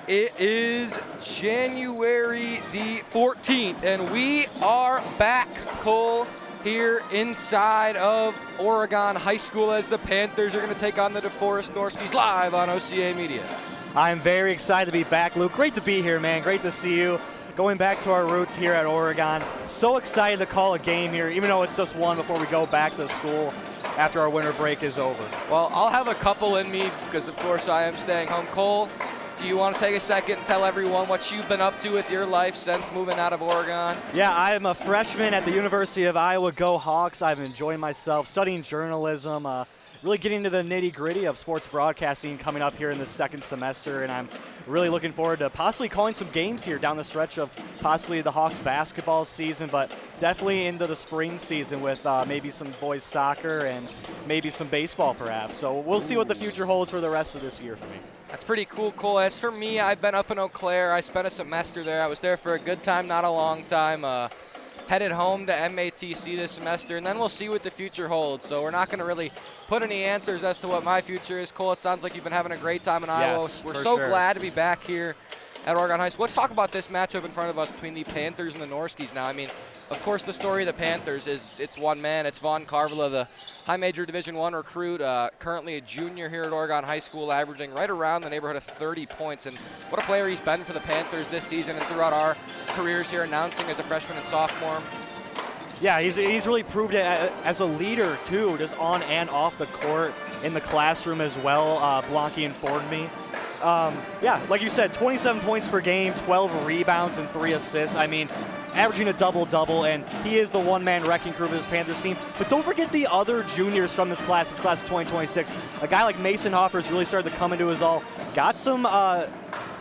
It is January the 14th, and we are back, Cole, here inside of Oregon High School as the Panthers are going to take on the DeForest Norskies live on OCA Media. I'm very excited to be back, Luke. Great to be here, man. Great to see you. Going back to our roots here at Oregon. So excited to call a game here, even though it's just one before we go back to school after our winter break is over. Well, I'll have a couple in me because, of course, I am staying home. Cole, do you want to take a second and tell everyone what you've been up to with your life since moving out of Oregon? Yeah, I'm a freshman at the University of Iowa. Go Hawks. I've enjoyed myself studying journalism, really getting into the nitty-gritty of sports broadcasting coming up here in the second semester, and I'm really looking forward to possibly calling some games here down the stretch of possibly the Hawks basketball season, but definitely into the spring season with maybe some boys soccer and maybe some baseball perhaps. So we'll see what the future holds for the rest of this year for me. That's pretty cool, Cole. As for me, I've been up in Eau Claire. I spent a semester there. I was there for a good time, not a long time. Headed home to MATC this semester, and then we'll see what the future holds. So we're not going to really put any answers as to what my future is. Cole, it sounds like you've been having a great time in Iowa. Yes, we're so glad to be back here at Oregon High School. Let's talk about this matchup in front of us between the Panthers and the Norskies now. I mean, of course, the story of the Panthers is it's one man. It's Vaughn Carvilla, the high major Division I recruit, currently a junior here at Oregon High School, averaging right around the neighborhood of 30 points. And what a player he's been for the Panthers this season and throughout our careers here, announcing as a freshman and sophomore. Yeah, he's really proved it as a leader, too, just on and off the court, in the classroom as well. Blanky informed me. Yeah, like you said, 27 points per game, 12 rebounds, and 3 assists. I mean, averaging a double-double, and he is the one-man wrecking crew of this Panthers team. But don't forget the other juniors from this class of 2026. A guy like Mason Hoffer's really started to come into his all. Got some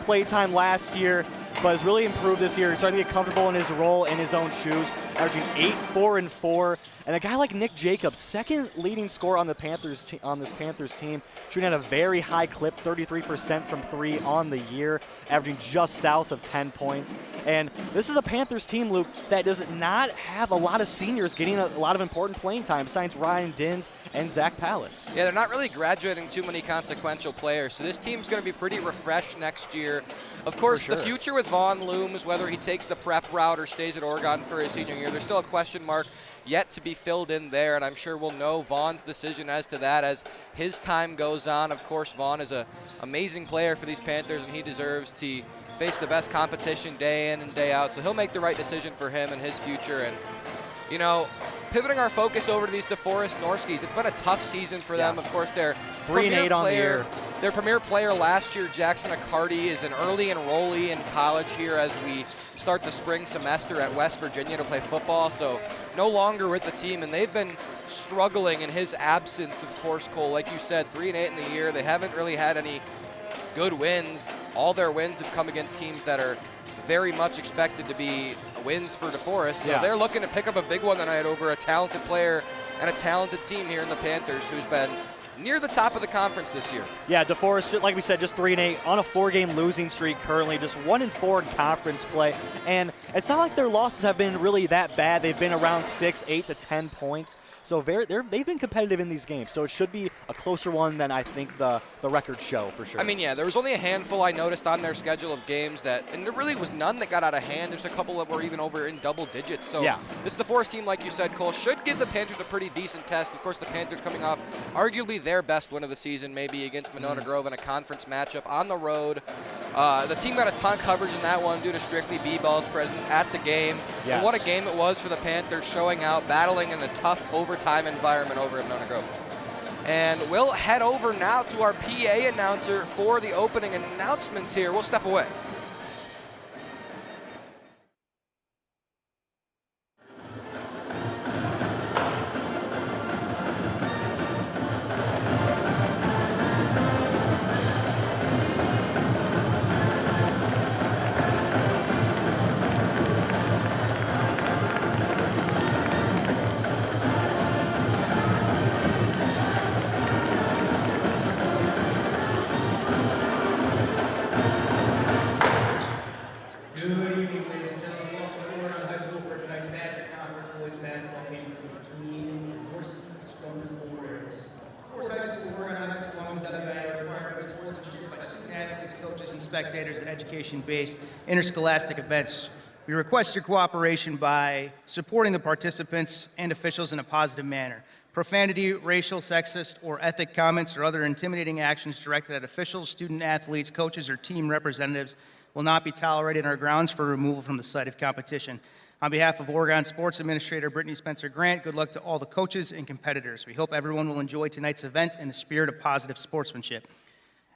playtime last year, but has really improved this year. He's starting to get comfortable in his role in his own shoes, averaging 8, 4, and 4. And a guy like Nick Jacobs, second leading scorer on the Panthers on this Panthers team, shooting at a very high clip, 33% from 3 on the year, averaging just south of 10 points. And this is a Panthers team, Luke, that does not have a lot of seniors getting a lot of important playing time, besides Ryan Dins and Zach Pallas. Yeah, they're not really graduating too many consequential players, so this team's going to be pretty refreshed next year. Of course, the future with Vaughn looms, whether he takes the prep route or stays at Oregon for his senior year. There's still a question mark yet to be filled in there, and I'm sure we'll know Vaughn's decision as to that as his time goes on. Of course, Vaughn is an amazing player for these Panthers, and he deserves to face the best competition day in and day out, so he'll make the right decision for him and his future. And, you know, pivoting our focus over to these DeForest Norskies, it's been a tough season for them. Of course, their 3-8 on the year. Their premier player last year, Jackson Accardi, is an early enrollee in college here as we start the spring semester at West Virginia to play football, so no longer with the team, and they've been struggling in his absence, of course, Cole. Like you said, 3-8 in the year. They haven't really had any good wins. All their wins have come against teams that are very much expected to be wins for DeForest, so they're looking to pick up a big one tonight over a talented player and a talented team here in the Panthers who's been near the top of the conference this year. Yeah, DeForest, like we said, just 3-8 on a 4-game losing streak currently, just 1-4 in conference play. And it's not like their losses have been really that bad. They've been around 6, 8 to 10 points. So they've been competitive in these games. So it should be a closer one than I think the records show for sure. I mean, yeah, there was only a handful I noticed on their schedule of games and there really was none that got out of hand. There's a couple that were even over in double digits. So this DeForest team, like you said, Cole, should give the Panthers a pretty decent test. Of course, the Panthers coming off arguably their best win of the season, maybe against Monona Grove in a conference matchup on the road. The team got a ton of coverage in that one due to strictly B-Ball's presence at the game. And what a game it was for the Panthers, showing out, battling in a tough overtime environment over at Monona Grove. And we'll head over now to our PA announcer for the opening announcements here. We'll step away. spectators at education-based interscholastic events. We request your cooperation by supporting the participants and officials in a positive manner. Profanity, racial, sexist, or ethnic comments or other intimidating actions directed at officials, student athletes, coaches, or team representatives will not be tolerated and are grounds for removal from the site of competition. On behalf of Oregon Sports Administrator Brittany Spencer Grant, good luck to all the coaches and competitors. We hope everyone will enjoy tonight's event in the spirit of positive sportsmanship.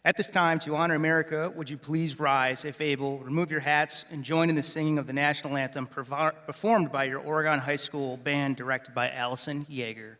At this time, to honor America, would you please rise, if able, remove your hats, and join in the singing of the national anthem performed by your Oregon High School band directed by Allison Yeager.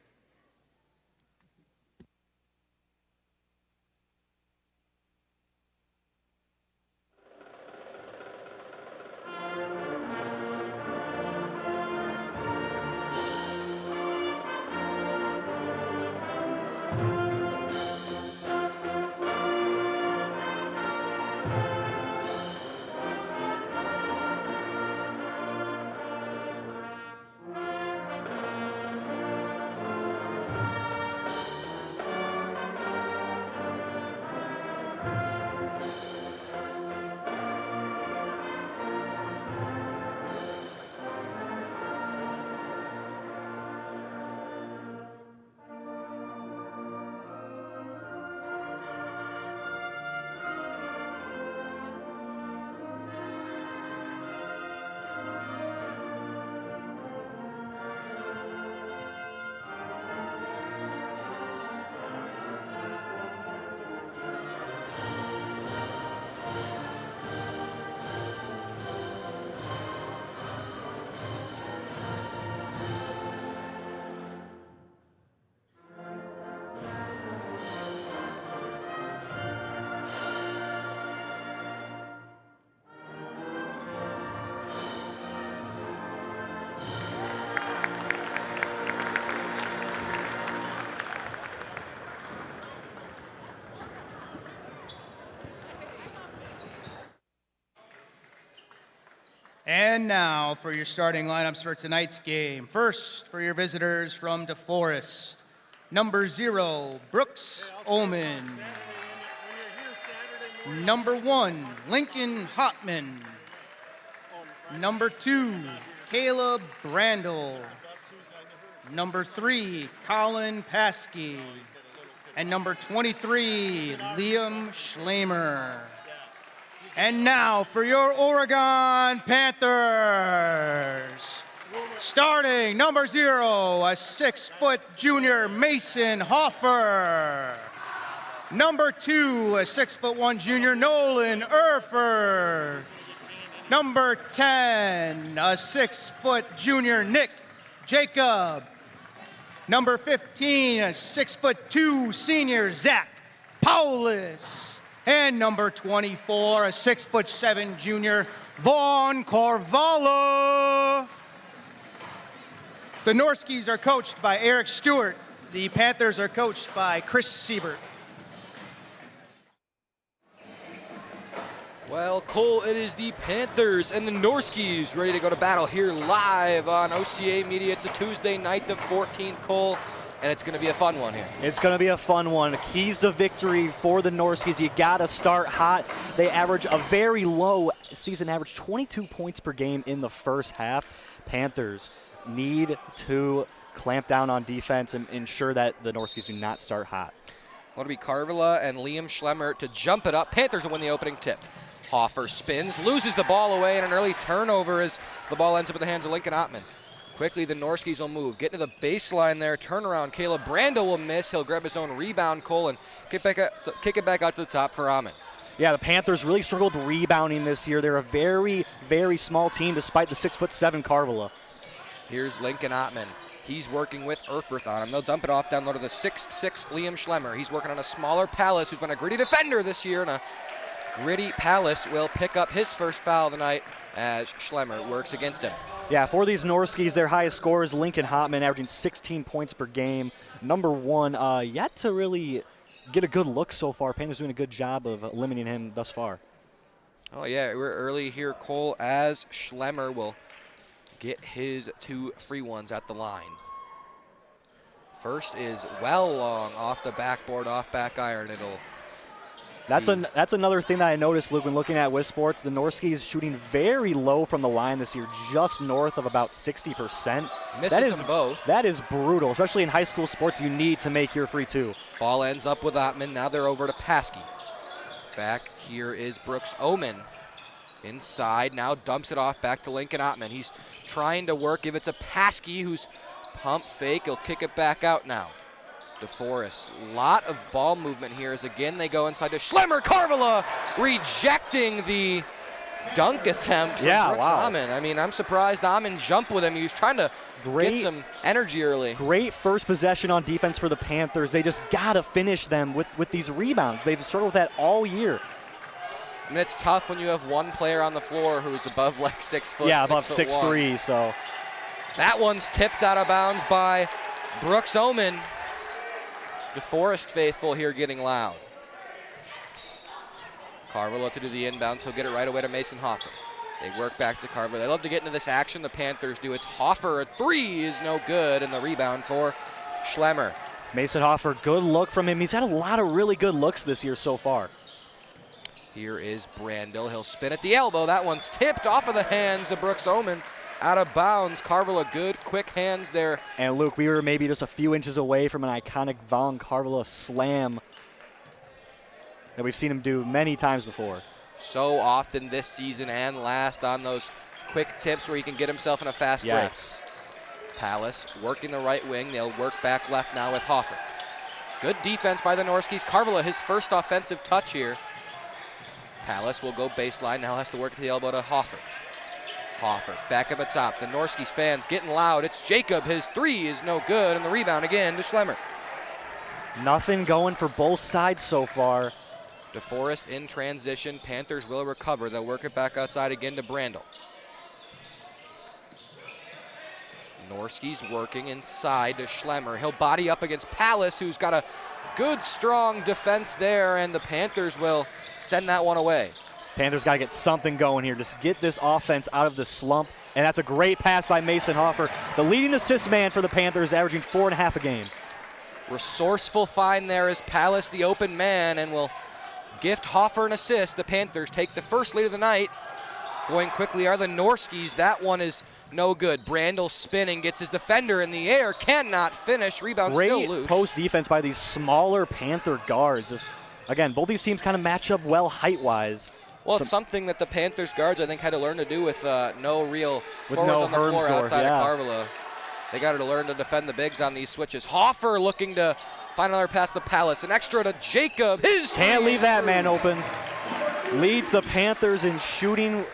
And now for your starting lineups for tonight's game. First, for your visitors from DeForest, number 0, Brooks Ullman. Number 1, Lincoln Hopman. Number 2, Caleb Brandel. Number 3, Colin Paskey. And number 23, Liam Schlemer. And now for your Oregon Panthers. Starting number 0, a 6-foot junior, Mason Hoffer. Number 2, a 6'1" junior, Nolan Erford. Number 10, a 6-foot junior, Nick Jacob. Number 15, a 6'2" senior, Zach Paulus. And number 24, a 6'7" junior, Vaughn Corvala. The Norskies are coached by Eric Stewart. The Panthers are coached by Chris Siebert. Well, Cole, it is the Panthers and the Norskies ready to go to battle here live on OCA Media. It's a Tuesday night, the 14th, Cole. And it's going to be a fun one here. It's going to be a fun one. Keys to victory for the Norskies. You got to start hot. They average a very low season average, 22 points per game in the first half. Panthers need to clamp down on defense and ensure that the Norskies do not start hot. Want to be Carvala and Liam Schlemmer to jump it up. Panthers will win the opening tip. Hoffer spins, loses the ball away, and an early turnover as the ball ends up in the hands of Lincoln Ottman. Quickly, the Norskies will move. Get to the baseline there. Turnaround. Caleb Brando will miss. He'll grab his own rebound, Cole, and kick it back out to the top for Ahmed. Yeah, the Panthers really struggled rebounding this year. They're a very, very small team despite the 6'7" Carvala. Here's Lincoln Ottman. He's working with Erfurth on him. They'll dump it off down low to the 6'6" Liam Schlemmer. He's working on a smaller Pallas, who's been a gritty defender this year, and a gritty Pallas will pick up his first foul of the night as Schlemmer works against him. Yeah, for these Norskies, their highest scorer is Lincoln Hopman, averaging 16 points per game. Number 1, yet to really get a good look so far. Panthers doing a good job of limiting him thus far. Oh, yeah, we're early here, Cole, as Schlemmer will get his 2 free ones at the line. First is well long off the backboard, off back iron. It'll That's another thing that I noticed, Luke, when looking at Wiz Sports. The Norskies shooting very low from the line this year, just north of about 60%. Misses them both. That is brutal, especially in high school sports. You need to make your free two. Ball ends up with Ottman. Now they're over to Paskey. Back here is Brooks Oman. Inside, now dumps it off back to Lincoln Ottman. He's trying to work. If it's a Paskey who's pump fake, he'll kick it back out now. DeForest, lot of ball movement here as again they go inside to Schlemmer. Karvala rejecting the dunk attempt from Brooks Oman. I mean, I'm surprised Oman jumped with him. He was trying to get some energy early. Great first possession on defense for the Panthers. They just got to finish them with these rebounds. They've struggled with that all year. I mean, it's tough when you have one player on the floor who's above like 6 foot. Yeah, above 6'3", so. That one's tipped out of bounds by Brooks Oman. DeForest faithful here getting loud. Karvala to do the inbound, so he'll get it right away to Mason Hoffer. They work back to Karvala. They love to get into this action. The Panthers do. It's Hoffer. A three is no good, and the rebound for Schlemmer. Mason Hoffer, good look from him. He's had a lot of really good looks this year so far. Here is Brandel. He'll spin at the elbow. That one's tipped off of the hands of Brooks Oman. Out of bounds. Karvala, good, quick hands there. And Luke, we were maybe just a few inches away from an iconic Von Karvala slam that we've seen him do many times before. So often this season and last on those quick tips where he can get himself in a fast break. Palace working the right wing. They'll work back left now with Hoffer. Good defense by the Norskies. Karvala, his first offensive touch here. Palace will go baseline. Now has to work at the elbow to Hoffer. Hoffer back at the top. The Norskies fans getting loud. It's Jacob. His three is no good, and the rebound again to Schlemmer. Nothing going for both sides so far. DeForest in transition. Panthers will recover. They'll work it back outside again to Brandel. Norskies working inside to Schlemmer. He'll body up against Palace, who's got a good, strong defense there, and the Panthers will send that one away. Panthers got to get something going here. Just get this offense out of the slump. And that's a great pass by Mason Hoffer. The leading assist man for the Panthers, averaging 4.5 a game. Resourceful find there is Palace, the open man, and will gift Hoffer an assist. The Panthers take the first lead of the night. Going quickly are the Norskies. That one is no good. Brandel spinning, gets his defender in the air, cannot finish. Rebound still loose. Great post defense by these smaller Panther guards. Again, both these teams kind of match up well height-wise. Well, it's something that the Panthers guards, I think, had to learn to do with no real forwards on the floor outside of Karvala. They got to learn to defend the bigs on these switches. Hoffer looking to find another pass to Palace. An extra to Jacob. Can't leave that man open. Leads the Panthers in shooting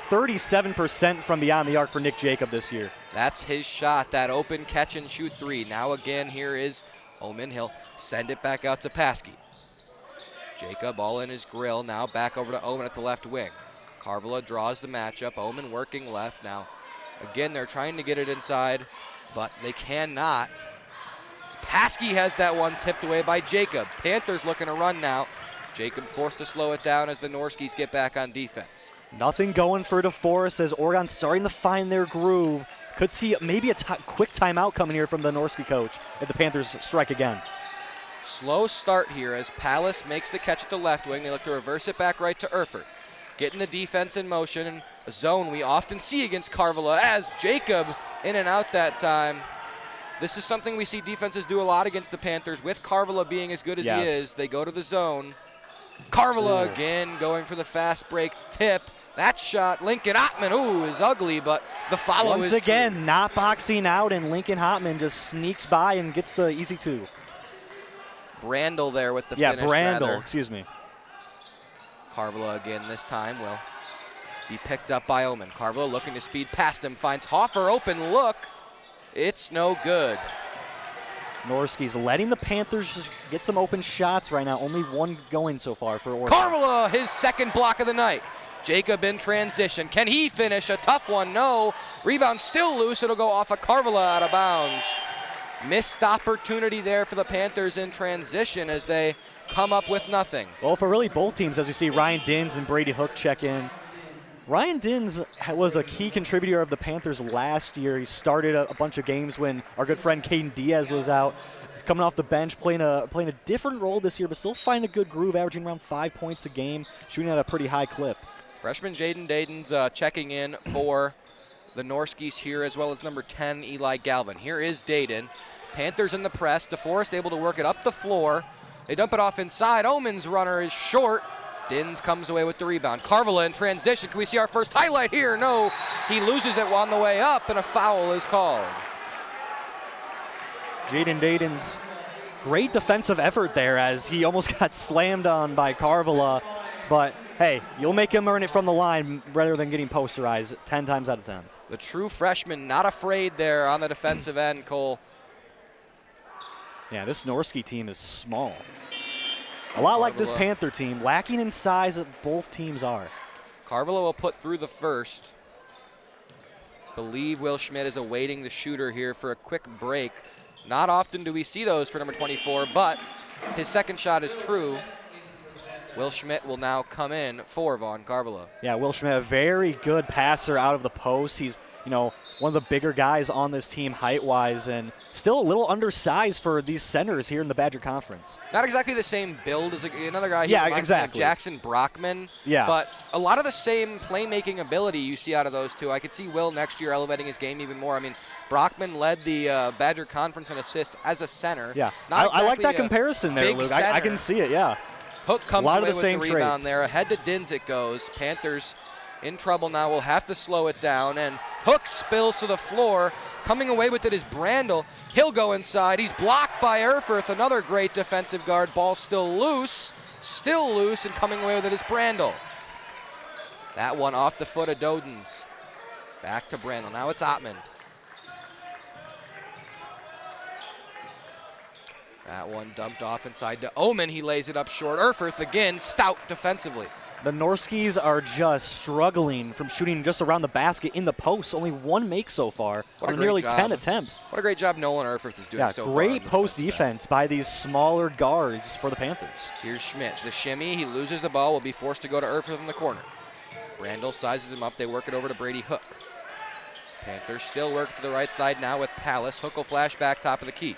37% from beyond the arc for Nick Jacob this year. That's his shot, that open catch and shoot three. Now again, here is Oman. He'll send it back out to Paskey. Jacob all in his grill. Now back over to Oman at the left wing. Karvala draws the matchup. Oman working left now. Again, they're trying to get it inside, but they cannot. Paskey has that one tipped away by Jacob. Panthers looking to run now. Jacob forced to slow it down as the Norskies get back on defense. Nothing going for DeForest as Oregon starting to find their groove. Could see maybe a quick timeout coming here from the Norski coach if the Panthers strike again. Slow start here as Palace makes the catch at the left wing. They look to reverse it back right to Erfurt. Getting the defense in motion, and a zone we often see against Karvala as Jacob in and out that time. This is something we see defenses do a lot against the Panthers. With Karvala being as good as he is, they go to the zone. Karvala again going for the fast break tip. That shot, Lincoln Ottman, is ugly, but the follow is once again, not boxing out, and Lincoln Ottman just sneaks by and gets the easy two. Brandel there with the finish. Brandel, excuse me. Karvala again this time will be picked up by Oman. Karvala looking to speed past him, finds Hoffer open look. It's no good. Norskies letting the Panthers get some open shots right now. Only one going so far for Oregon. Karvala, his second block of the night. Jacob in transition. Can he finish? A tough one, no. Rebound still loose. It'll go off of Karvala out of bounds. Missed opportunity there for the Panthers in transition as they come up with nothing. Well, for really both teams, as we see Ryan Dins and Brady Hook check in. Ryan Dins was a key contributor of the Panthers last year. He started a bunch of games when our good friend Caden Diaz was out. He's coming off the bench, playing a different role this year, but still finding a good groove, averaging around 5 points a game, shooting at a pretty high clip. Freshman Jaden Dayton's checking in for the Norskies here, as well as number 10, Eli Galvin. Here is Dayton. Panthers in the press. DeForest able to work it up the floor. They dump it off inside. Omen's runner is short. Dins comes away with the rebound. Carvala in transition. Can we see our first highlight here? No. He loses it on the way up, and a foul is called. Jaden Dayton's great defensive effort there as he almost got slammed on by Carvala. But, hey, you'll make him earn it from the line rather than getting posterized 10 times out of 10. The true freshman not afraid there on the defensive end, Cole. Yeah, this Norski team is small. A lot like this Panther team, lacking in size that both teams are. Carvala will put through the first. Believe Will Schmidt is awaiting the shooter here for a quick break. Not often do we see those for number 24, but his second shot is true. Will Schmidt will now come in for Vaughn Carvala. Yeah, Will Schmidt, a very good passer out of the post. He's, one of the bigger guys on this team height-wise, and still a little undersized for these centers here in the Badger Conference. Not exactly the same build as another guy. Yeah, exactly. Jackson Brockman. Yeah. But a lot of the same playmaking ability you see out of those two. I could see Will next year elevating his game even more. I mean, Brockman led the Badger Conference in assists as a center. Yeah, I like that comparison there, Luke. I can see it, yeah. Hook comes away with the rebound there. Ahead to Dins it goes. Panthers in trouble now. Will have to slow it down. And Hook spills to the floor. Coming away with it is Brandel. He'll go inside. He's blocked by Erfurth, another great defensive guard. Ball still loose. And coming away with it is Brandel. That one off the foot of Dodens. Back to Brandel. Now it's Ottman. That one dumped off inside to Omen. He lays it up short. Erfurth again, stout defensively. The Norskies are just struggling from shooting just around the basket in the post. Only one make so far on nearly 10 attempts. What a great job Nolan Erfurth is doing so far. Great post defense by these smaller guards for the Panthers. Here's Schmidt. The shimmy. He loses the ball. Will be forced to go to Erfurth in the corner. Brandel sizes him up. They work it over to Brady Hook. Panthers still work to the right side now with Palace. Hook will flash back top of the key.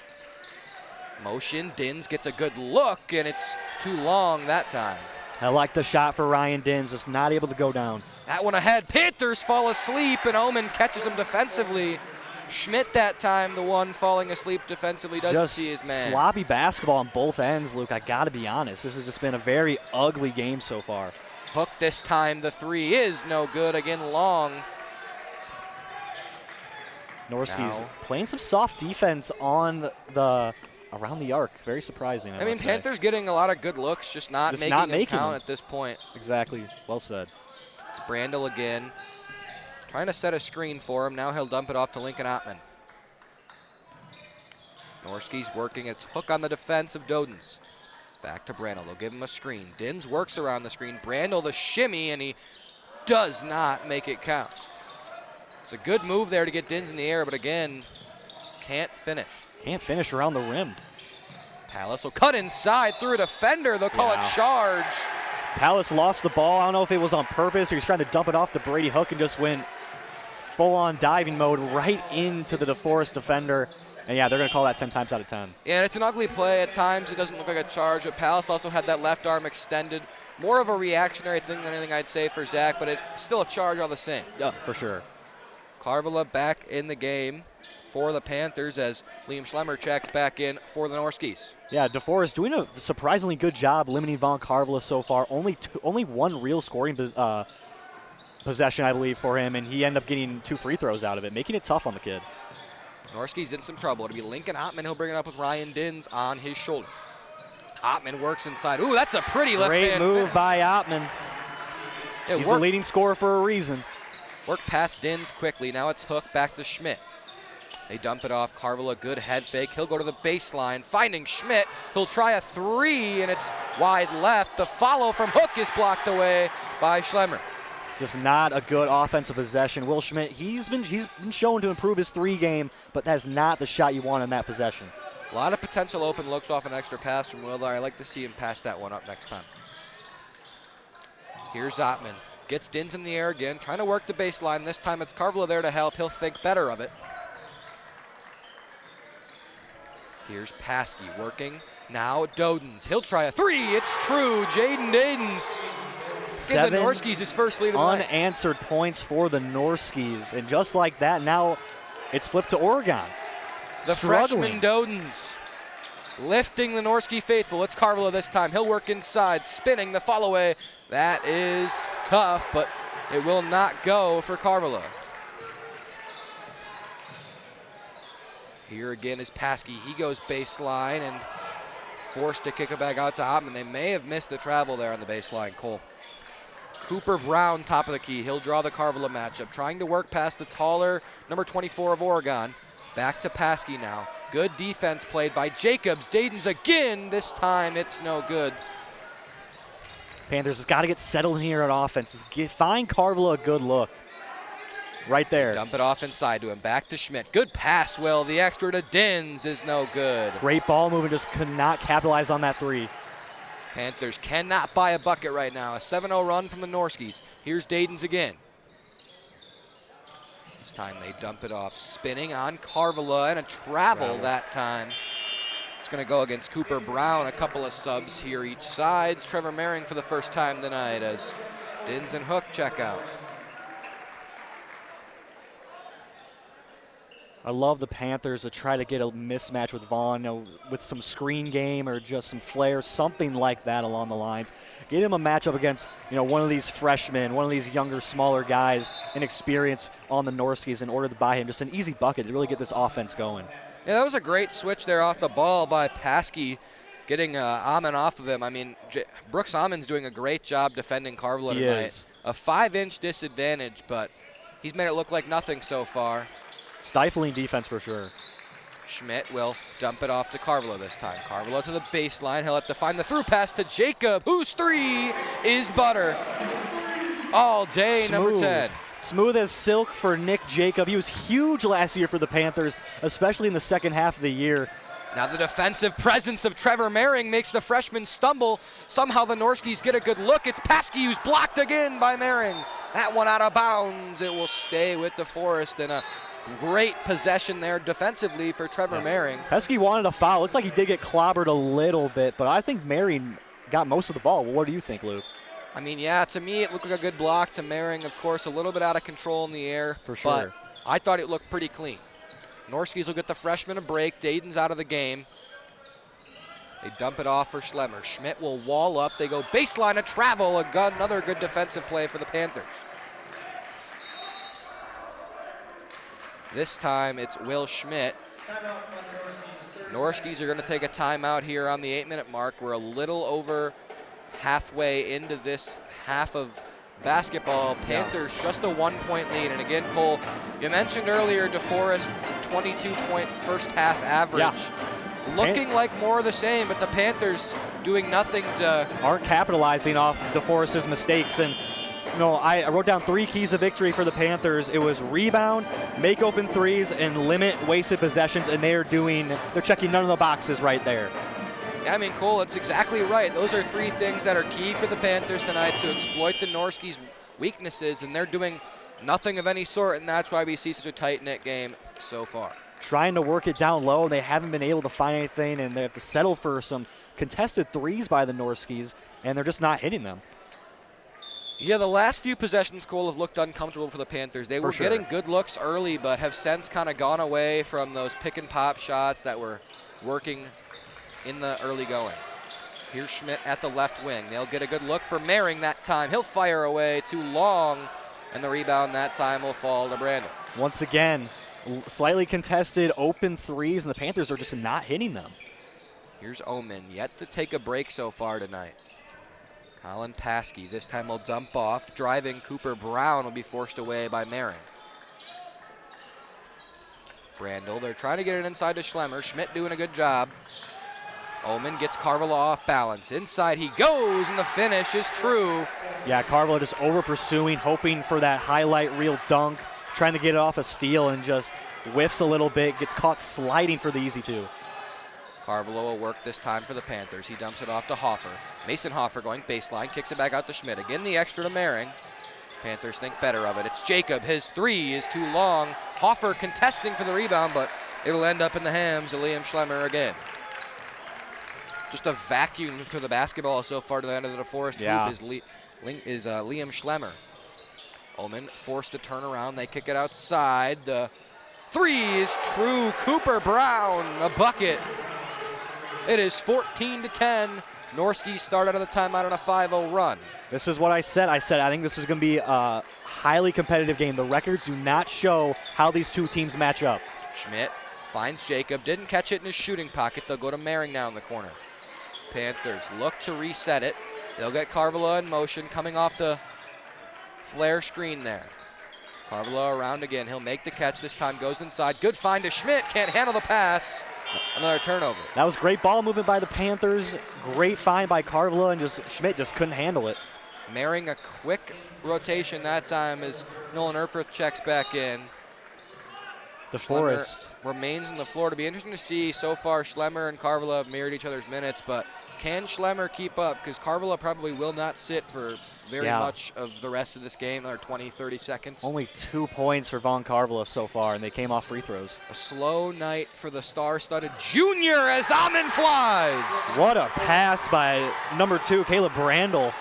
Motion. Dins gets a good look, and it's too long that time. I like the shot for Ryan Dins, just not able to go down. That one ahead. Panthers fall asleep, and Omen catches him defensively. Schmidt that time, the one falling asleep defensively, doesn't see his man. Sloppy basketball on both ends, Luke. I got to be honest. This has just been a very ugly game so far. Hook this time. The three is no good. Again, long. Norskies playing some soft defense on the around the arc. Very surprising. I mean, Panthers getting a lot of good looks, just not making them count at this point. Exactly. Well said. It's Brandel again. Trying to set a screen for him. Now he'll dump it off to Lincoln Ottman. Norski's working. It's Hook on the defense of Dodens. Back to Brandel. They'll give him a screen. Dins works around the screen. Brandel the shimmy, and he does not make it count. It's a good move there to get Dins in the air, but again, can't finish. Can't finish around the rim. Palace will cut inside through a defender. They'll call it charge. Palace lost the ball. I don't know if it was on purpose or he's trying to dump it off to Brady Hook and just went full-on diving mode right into the DeForest defender. And, yeah, they're going to call that 10 times out of 10. Yeah, and it's an ugly play. At times it doesn't look like a charge, but Palace also had that left arm extended. More of a reactionary thing than anything I'd say for Zach, but it's still a charge all the same. Yeah, for sure. Carvala back in the game for the Panthers as Liam Schlemmer checks back in for the Norskies. Yeah, DeForest doing a surprisingly good job limiting Vaughn Carvala so far. Only one real scoring possession, I believe, for him, and he ended up getting 2 free throws out of it, making it tough on the kid. Norski's in some trouble. It'll be Lincoln Ottman. He'll bring it up with Ryan Dins on his shoulder. Ottman works inside. Ooh, that's a pretty left-hand Great move finish by Ottman. He's the leading scorer for a reason. Work past Dins quickly. Now it's Hook back to Schmidt. They dump it off. Carvala, good head fake. He'll go to the baseline, finding Schmidt. He'll try a 3, and it's wide left. The follow from Hook is blocked away by Schlemmer. Just not a good offensive possession. Will Schmidt, he's been shown to improve his 3 game, but that's not the shot you want in that possession. A lot of potential open looks off an extra pass from Will. I'd like to see him pass that one up next time. Here's Ottman. Gets Dins in the air again, trying to work the baseline. This time it's Carvalho there to help. He'll think better of it. Here's Paskey working. Now Dodens. He'll try a three. It's true. Jaden Dodens. Give the Norskies his first lead of the night. Unanswered points for the Norskies. And just like that, now it's flipped to Oregon. The freshman Dodens lifting the Norski faithful. It's Carvalho this time. He'll work inside, spinning the follow away. That is tough, but it will not go for Carvalho. Here again is Paskey. He goes baseline and forced to kick it back out to Ottman. They may have missed the travel there on the baseline, Cole. Cooper Brown, top of the key. He'll draw the Carvalho matchup. Trying to work past the taller number 24 of Oregon. Back to Paskey now. Good defense played by Jacobs. Dayton's again. This time it's no good. Panthers has got to get settled in here on offense. Find Carvalho a good look. Right there. Dump it off inside to him. Back to Schmidt. Good pass, Will. The extra to Dins is no good. Great ball movement. Just could not capitalize on that three. Panthers cannot buy a bucket right now. A 7-0 run from the Norskies. Here's Dayton's again. This time they dump it off. Spinning on Carvalho and a travel that time. It's going to go against Cooper Brown. A couple of subs here each side. Trevor Mehring for the first time tonight as Dins and Hook check out. I love the Panthers to try to get a mismatch with Vaughn, with some screen game or just some flair, something like that along the lines. Get him a matchup against, one of these freshmen, one of these younger, smaller guys, inexperienced on the Norskies in order to buy him just an easy bucket to really get this offense going. Yeah, that was a great switch there off the ball by Paskey, getting Amon off of him. I mean, Brooks Amon's doing a great job defending Carvalho tonight. Is. A 5-inch disadvantage, but he's made it look like nothing so far. Stifling defense for sure. Schmidt will dump it off to Carvalho this time. Carvalho to the baseline. He'll have to find the through pass to Jacob, whose three is butter. All day, Smooth. number 10. Smooth as silk for Nick Jacob. He was huge last year for the Panthers, especially in the second half of the year. Now the defensive presence of Trevor Mehring makes the freshman stumble. Somehow the Norskies get a good look. It's Paskey who's blocked again by Mehring. That one out of bounds. It will stay with DeForest, and a great possession there defensively for Trevor Mehring. Paskey wanted a foul. Looked like he did get clobbered a little bit, but I think Mehring got most of the ball. What do you think, Luke? I mean, yeah, to me it looked like a good block to Mehring. Of course, a little bit out of control in the air. For sure. But I thought it looked pretty clean. Norskies will get the freshman a break. Dayton's out of the game. They dump it off for Schlemmer. Schmidt will wall up. They go baseline, a travel. Another good defensive play for the Panthers. This time it's Will Schmidt. Norskies are going to take a timeout here on the 8-minute mark. We're a little over halfway into this half of basketball. Panthers just a 1-point lead. And again, Cole, you mentioned earlier DeForest's 22-point first half average. Yeah. Looking like more of the same, but the Panthers doing nothing to... aren't capitalizing off DeForest's mistakes. And I wrote down 3 keys of victory for the Panthers. It was rebound, make open threes, and limit wasted possessions, and they're checking none of the boxes right there. Yeah, I mean, Cole, it's exactly right. Those are 3 things that are key for the Panthers tonight to exploit the Norskies' weaknesses, and they're doing nothing of any sort, and that's why we see such a tight-knit game so far. Trying to work it down low, and they haven't been able to find anything, and they have to settle for some contested threes by the Norskies, and they're just not hitting them. Yeah, the last few possessions, Cole, have looked uncomfortable for the Panthers. They were getting good looks early, but have since kind of gone away from those pick-and-pop shots that were working in the early going. Here's Schmidt at the left wing. They'll get a good look for Mehring that time. He'll fire away too long, and the rebound that time will fall to Brandon. Once again, slightly contested open threes, and the Panthers are just not hitting them. Here's Omen, yet to take a break so far tonight. Colin Paskey, this time will dump off. Driving Cooper Brown will be forced away by Mehring. Brandel, they're trying to get it inside to Schlemmer. Schmidt doing a good job. Omen gets Carvalho off balance. Inside he goes, and the finish is true. Yeah, Carvalho just over pursuing, hoping for that highlight reel dunk, trying to get it off a steal, and just whiffs a little bit, gets caught sliding for the easy 2. Carvalho will work this time for the Panthers. He dumps it off to Hoffer. Mason Hoffer going baseline, kicks it back out to Schmidt. Again, the extra to Mehring. Panthers think better of it. It's Jacob. His three is too long. Hoffer contesting for the rebound, but it'll end up in the hands of Liam Schlemmer again. Just a vacuum to the basketball so far to the end of the DeForest hoop is Liam Schlemmer. Omen forced to turn around. They kick it outside. The three is true. Cooper Brown, a bucket. It is 14-10. Norskies start out of the timeout on a 5-0 run. This is what I said. I think this is going to be a highly competitive game. The records do not show how these two teams match up. Schmidt finds Jacob. Didn't catch it in his shooting pocket. They'll go to Mehring now in the corner. Panthers look to reset it. They'll get Carvalho in motion coming off the flare screen there. Carvalho around again. He'll make the catch. This time goes inside. Good find to Schmidt. Can't handle the pass. Another turnover. That was great ball movement by the Panthers. Great find by Carvalho, and Schmidt just couldn't handle it. Mehring a quick rotation that time as Nolan Erfurth checks back in. DeForest remains on the floor. To be interesting to see so far, Schlemmer and Carvalho have mirrored each other's minutes, but can Schlemmer keep up? Because Carvalho probably will not sit for very much of the rest of this game, another 20, 30 seconds. Only 2 points for Von Carvalho so far, and they came off free throws. A slow night for the star-studded junior as Amin flies. What a pass by number 2, Caleb Brandel.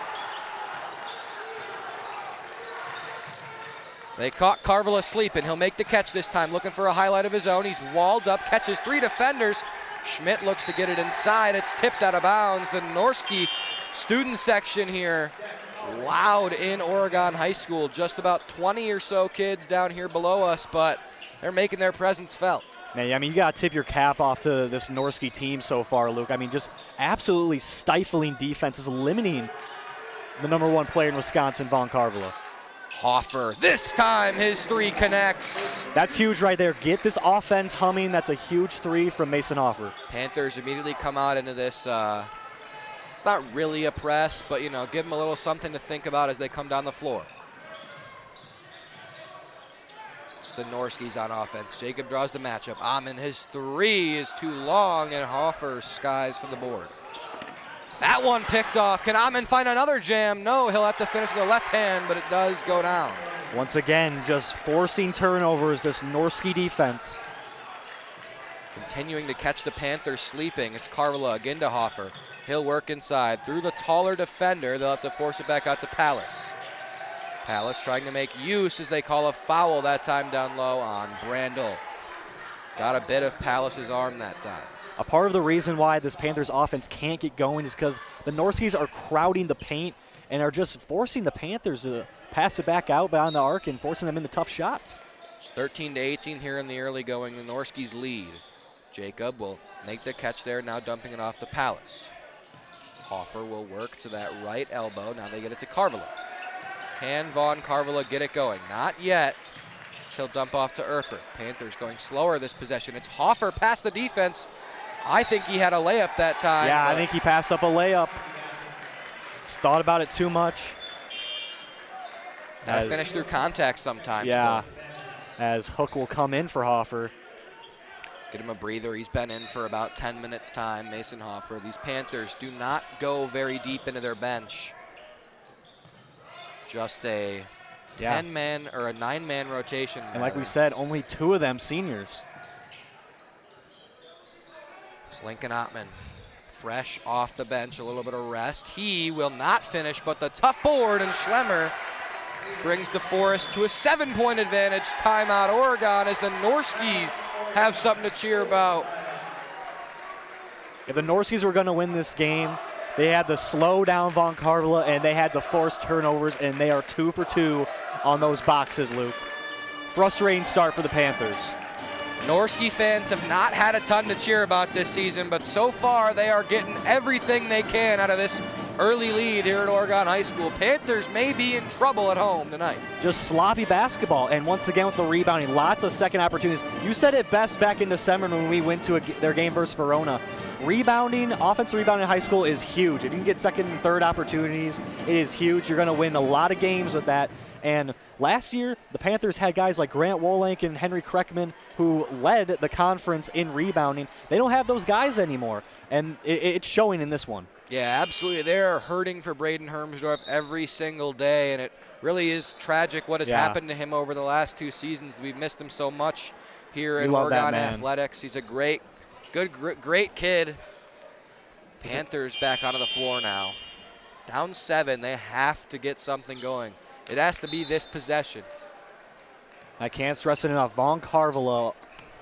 They caught Carvalho sleeping. He'll make the catch this time, looking for a highlight of his own. He's walled up, catches 3 defenders. Schmidt looks to get it inside. It's tipped out of bounds. The Norski student section here, loud in Oregon High School. Just about 20 or so kids down here below us, but they're making their presence felt. Man, I mean, you got to tip your cap off to this Norski team so far, Luke. I mean, just absolutely stifling defenses, limiting the number 1 player in Wisconsin, Von Carvalho. Hoffer, this time his 3 connects. That's huge right there. Get this offense humming. That's a huge 3 from Mason Hoffer. Panthers immediately come out into this, it's not really a press, but, you know, give them a little something to think about as they come down the floor. It's the Norskies on offense. Jacob draws the matchup. Amin, his 3 is too long, and Hoffer skies for the board. That one picked off. Can Amin find another jam? No, he'll have to finish with the left hand, but it does go down. Once again, just forcing turnovers, this Norski defense. Continuing to catch the Panthers sleeping. It's Carvalho again to Hoffer. He'll work inside. Through the taller defender, they'll have to force it back out to Pallas. Pallas trying to make use as they call a foul that time down low on Brandel. Got a bit of Pallas's arm that time. A part of the reason why this Panthers offense can't get going is because the Norskies are crowding the paint and are just forcing the Panthers to pass it back out behind the arc and forcing them into tough shots. It's 13-18 here in the early going. The Norskies lead. Jacob will make the catch there, now dumping it off to Pallas. Hoffer will work to that right elbow. Now they get it to Carvalho. Can Von Carvalho get it going? Not yet. He'll dump off to Erfurth. Panthers going slower this possession. It's Hoffer past the defense. I think he had a layup that time. Yeah, I think he passed up a layup. Just thought about it too much. Gotta finish through contact sometimes. Yeah, as Hook will come in for Hoffer. Get him a breather. He's been in for about 10 minutes time, Mason Hoffer. These Panthers do not go very deep into their bench. Just a 10-man or a 9-man rotation. And like we said, only 2 of them seniors. It's Lincoln Ottman, fresh off the bench, a little bit of rest. He will not finish, but the tough board, and Schlemmer brings DeForest to a 7-point advantage. Timeout Oregon as the Norskies have something to cheer about. If the Norskies were going to win this game, they had to slow down Von Carvalho and they had to force turnovers, and they are 2 for 2 on those boxes, Luke. Frustrating start for the Panthers. Norski fans have not had a ton to cheer about this season, but so far they are getting everything they can out of this early lead here at Oregon High School. Panthers may be in trouble at home tonight. Just sloppy basketball, and once again with the rebounding, lots of second opportunities. You said it best back in December when we went to their game versus Verona. Rebounding, offensive rebounding in high school is huge. If you can get second and third opportunities, it is huge. You're going to win a lot of games with that. And last year, the Panthers had guys like Grant Wolank and Henry Kreckman who led the conference in rebounding. They don't have those guys anymore, and it's showing in this one. Yeah, absolutely. They're hurting for Braden Hermsdorf every single day, and it really is tragic what has happened to him over the last 2 seasons. We've missed him so much here in Oregon Athletics. He's a great kid. Panthers back onto the floor now. Down 7, they have to get something going. It has to be this possession. I can't stress it enough. Vaughn Carvalho,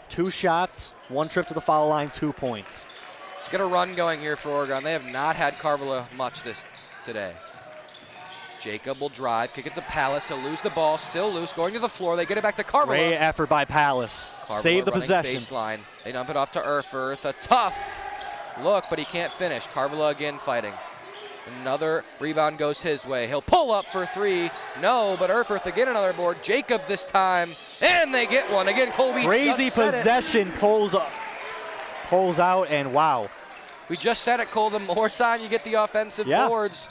2 shots, 1 trip to the foul line, 2 points. Let's get a run going here for Oregon. They have not had Carvalho much today. Jacob will drive, kick it to Palace. He'll lose the ball, still loose, going to the floor. They get it back to Carvalho. Great effort by Palace. Save the possession. Baseline. They dump it off to Erfurth. A tough look, but he can't finish. Carvalho again fighting. Another rebound goes his way. He'll pull up for 3. No, but Erfurth again another board. Jacob this time, and they get one. Again, Colby crazy possession, pulls out, and wow. We just said it, Cole. The more time you get the offensive boards,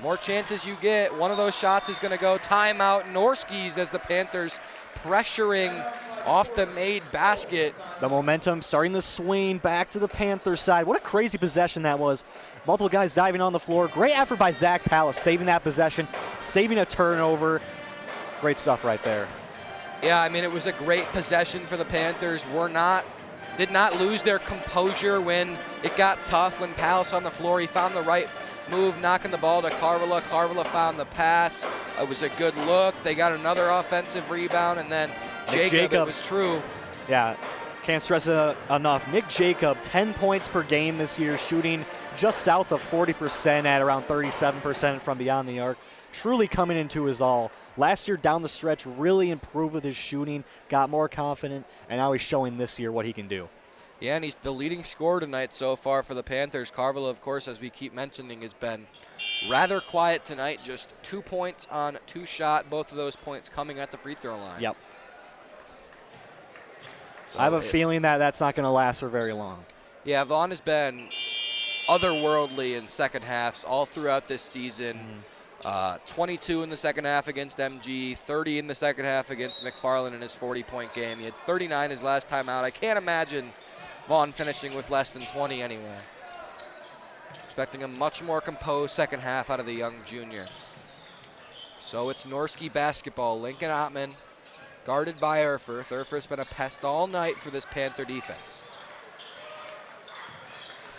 more chances you get. One of those shots is going to go. Timeout, Norskies, as the Panthers pressuring off the made basket. The momentum starting to swing back to the Panthers side. What a crazy possession that was. Multiple guys diving on the floor. Great effort by Zach Palace, saving that possession, saving a turnover. Great stuff right there. Yeah, I mean, it was a great possession for the Panthers. Did not lose their composure when it got tough. When Palace on the floor, he found the right move, knocking the ball to Carvalho. Carvalho found the pass. It was a good look. They got another offensive rebound, and then Jacob, it was true. Yeah, can't stress it enough. Nick Jacob, 10 points per game this year, shooting just south of 40% at around 37% from beyond the arc. Truly coming into his all. Last year down the stretch really improved with his shooting, got more confident, and now he's showing this year what he can do. Yeah, and he's the leading scorer tonight so far for the Panthers. Carvalho, of course, as we keep mentioning, has been rather quiet tonight. Just 2 points on 2 shots, both of those points coming at the free throw line. Yep. So I have a feeling that that's not going to last for very long. Yeah, Vaughn has been otherworldly in second halves all throughout this season. 22 in the second half against MG, 30 in the second half against McFarland in his 40-point game. He had 39 his last time out. I can't imagine Vaughn finishing with less than 20 anyway. Expecting a much more composed second half out of the young junior. So it's Norski basketball. Lincoln Ottman guarded by Erfurth. Erfurth's been a pest all night for this Panther defense.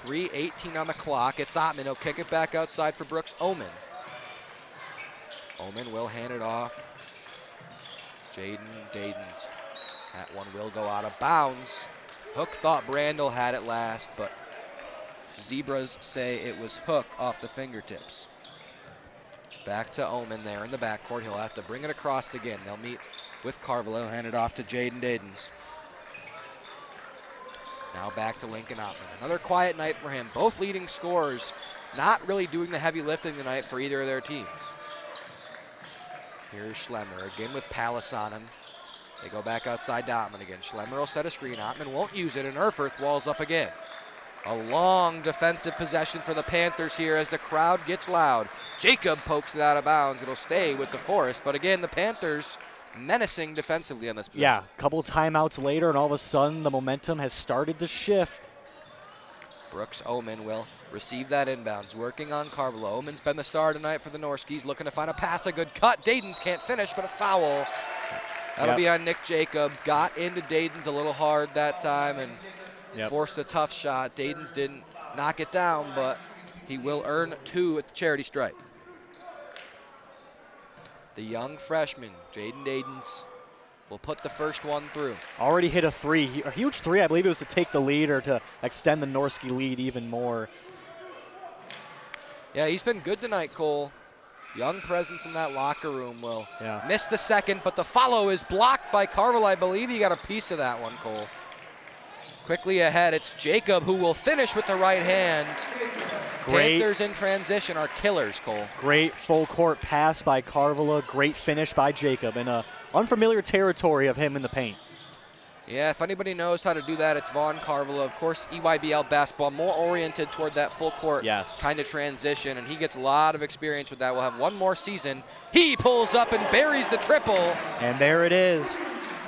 3:18 on the clock. It's Ottman. He'll kick it back outside for Brooks Oman. Oman will hand it off. Jaden Dadens. That one will go out of bounds. Hook thought Brandel had it last, but Zebras say it was Hook off the fingertips. Back to Oman there in the backcourt. He'll have to bring it across again. They'll meet with Carvalho. Hand it off to Jaden Dadens. Now back to Lincoln Ottman. Another quiet night for him. Both leading scorers not really doing the heavy lifting tonight for either of their teams. Here's Schlemmer again with Palace on him. They go back outside to Ottman again. Schlemmer will set a screen. Ottman won't use it, and Erfurth walls up again. A long defensive possession for the Panthers here as the crowd gets loud. Jacob pokes it out of bounds. It'll stay with DeForest, but again, the Panthers menacing defensively on this possession. Yeah, a couple of timeouts later, and all of a sudden, the momentum has started to shift. Brooks Oman will receive that inbounds, working on Carvalho. Oman's been the star tonight for the Norskies, looking to find a pass, a good cut. Dadens can't finish, but a foul. That'll be on Nick Jacob. Got into Dadens a little hard that time and forced a tough shot. Dadens didn't knock it down, but he will earn 2 at the charity stripe. The young freshman, Jaden Dadens, will put the first one through. Already hit a 3, a huge 3. I believe it was to take the lead or to extend the Norski lead even more. Yeah, he's been good tonight, Cole. Young presence in that locker room will miss the second, but the follow is blocked by Carvalho. I believe he got a piece of that one, Cole. Quickly ahead, it's Jacob who will finish with the right hand. Panthers in transition are killers, Cole. Great full court pass by Carvalho. Great finish by Jacob in a unfamiliar territory of him in the paint. Yeah, if anybody knows how to do that, it's Vaughn Carvalho. Of course, EYBL basketball, more oriented toward that full court kind of transition, and he gets a lot of experience with that. We'll have one more season. He pulls up and buries the triple. And there it is.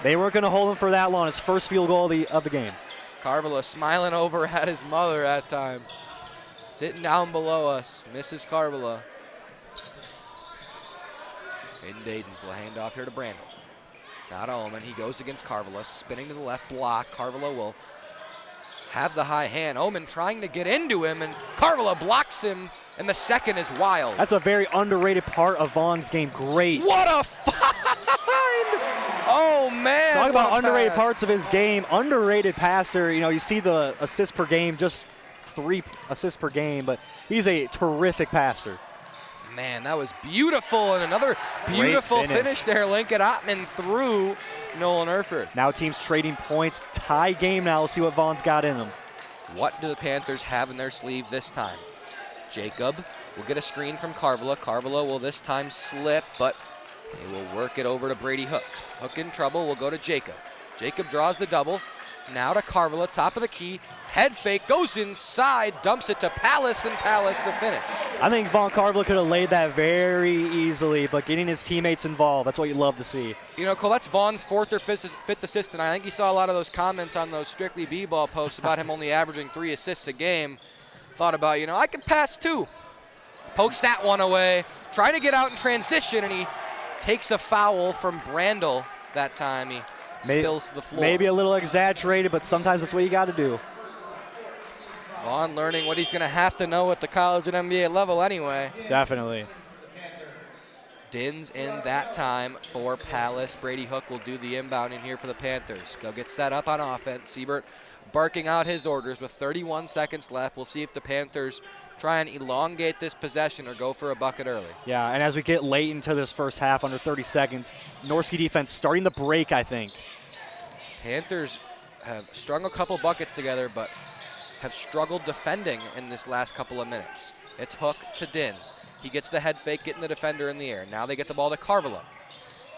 They weren't going to hold him for that long. His first field goal of the game. Carvalho smiling over at his mother that time. sitting down below us, Mrs. Carvala. Hayden Dadens will hand off here to Brandel. Now to Omen. He goes against Carvala, spinning to the left block. Carvala will have the high hand. Omen trying to get into him, and Carvala blocks him, and the second is wild. That's a very underrated part of Vaughn's game. Great. What a find! Oh, man. Talk about underrated parts of his game. Underrated passer. You know, you see the assists per game, just 3 assists per game, but he's a terrific passer. Man, that was beautiful, and another beautiful finish there. Lincoln Ottman through Nolan Erford. Now teams trading points. Tie game now. We'll see what Vaughn's got in them. What do the Panthers have in their sleeve this time? Jacob will get a screen from Carvala. Carvala will this time slip, but they will work it over to Brady Hook. Hook in trouble will go to Jacob. Jacob draws the double. Now to Carvala, top of the key. Head fake, goes inside, dumps it to Pallas, and Pallas the finish. I think Vaughn Carvala could have laid that very easily, but getting his teammates involved, that's what you love to see. You know, Cole, that's Vaughn's 4th or 5th assist, and I think you saw a lot of those comments on those Strictly B-ball posts about him only averaging 3 assists a game. Thought about, you know, I can pass 2. Pokes that one away, trying to get out in transition, and he takes a foul from Brandel that time. He spills to the floor. Maybe a little exaggerated, but sometimes that's what you got to do. Vaughn learning what he's going to have to know at the college and NBA level anyway. Definitely. Dins in that time for Pallas. Brady Hook will do the inbound in here for the Panthers. Go get set up on offense. Siebert barking out his orders with 31 seconds left. We'll see if the Panthers try and elongate this possession or go for a bucket early. Yeah, and as we get late into this first half, under 30 seconds, Norski defense starting to break, I think. Panthers have strung a couple buckets together, but have struggled defending in this last couple of minutes. It's Hook to Dins. He gets the head fake, getting the defender in the air. Now they get the ball to Carvala.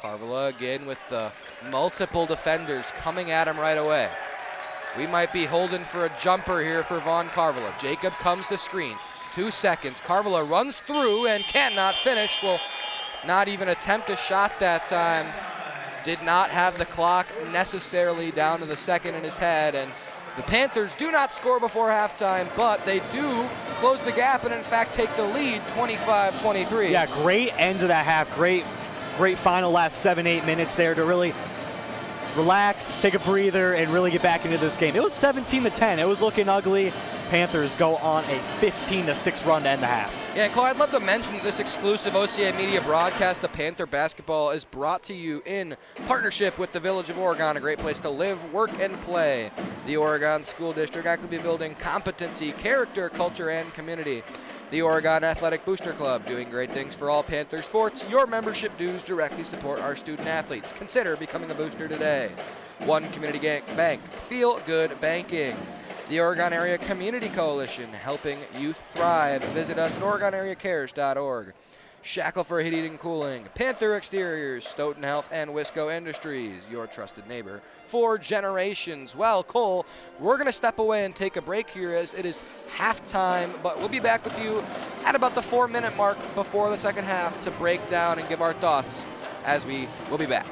Carvala again with the multiple defenders coming at him right away. We might be holding for a jumper here for Vaughn Carvala. Jacob comes to screen. 2 seconds. Carvala runs through and cannot finish. Will not even attempt a shot that time. Did not have the clock necessarily down to the second in his head, and the Panthers do not score before halftime, but they do close the gap and, in fact, take the lead 25-23. Yeah, great end of that half. Great final last 7-8 minutes there to really relax, take a breather, and really get back into this game. It was 17-10. It was looking ugly. Panthers go on a 15-6 run to end the half. Yeah, and Cole, I'd love to mention that this exclusive OCA Media broadcast, the Panther Basketball, is brought to you in partnership with the Village of Oregon, a great place to live, work, and play. The Oregon School District actively building competency, character, culture, and community. The Oregon Athletic Booster Club, doing great things for all Panther sports. Your membership dues directly support our student athletes. Consider becoming a booster today. One Community Bank, feel good banking. The Oregon Area Community Coalition, helping youth thrive. Visit us at OregonAreaCares.org. Shackelford Heating and Cooling, Panther Exteriors, Stoughton Health, and Wisco Industries, your trusted neighbor for generations. Well, Cole, we're going to step away and take a break here as it is halftime, but we'll be back with you at about the 4-minute mark before the second half to break down and give our thoughts as we will be back.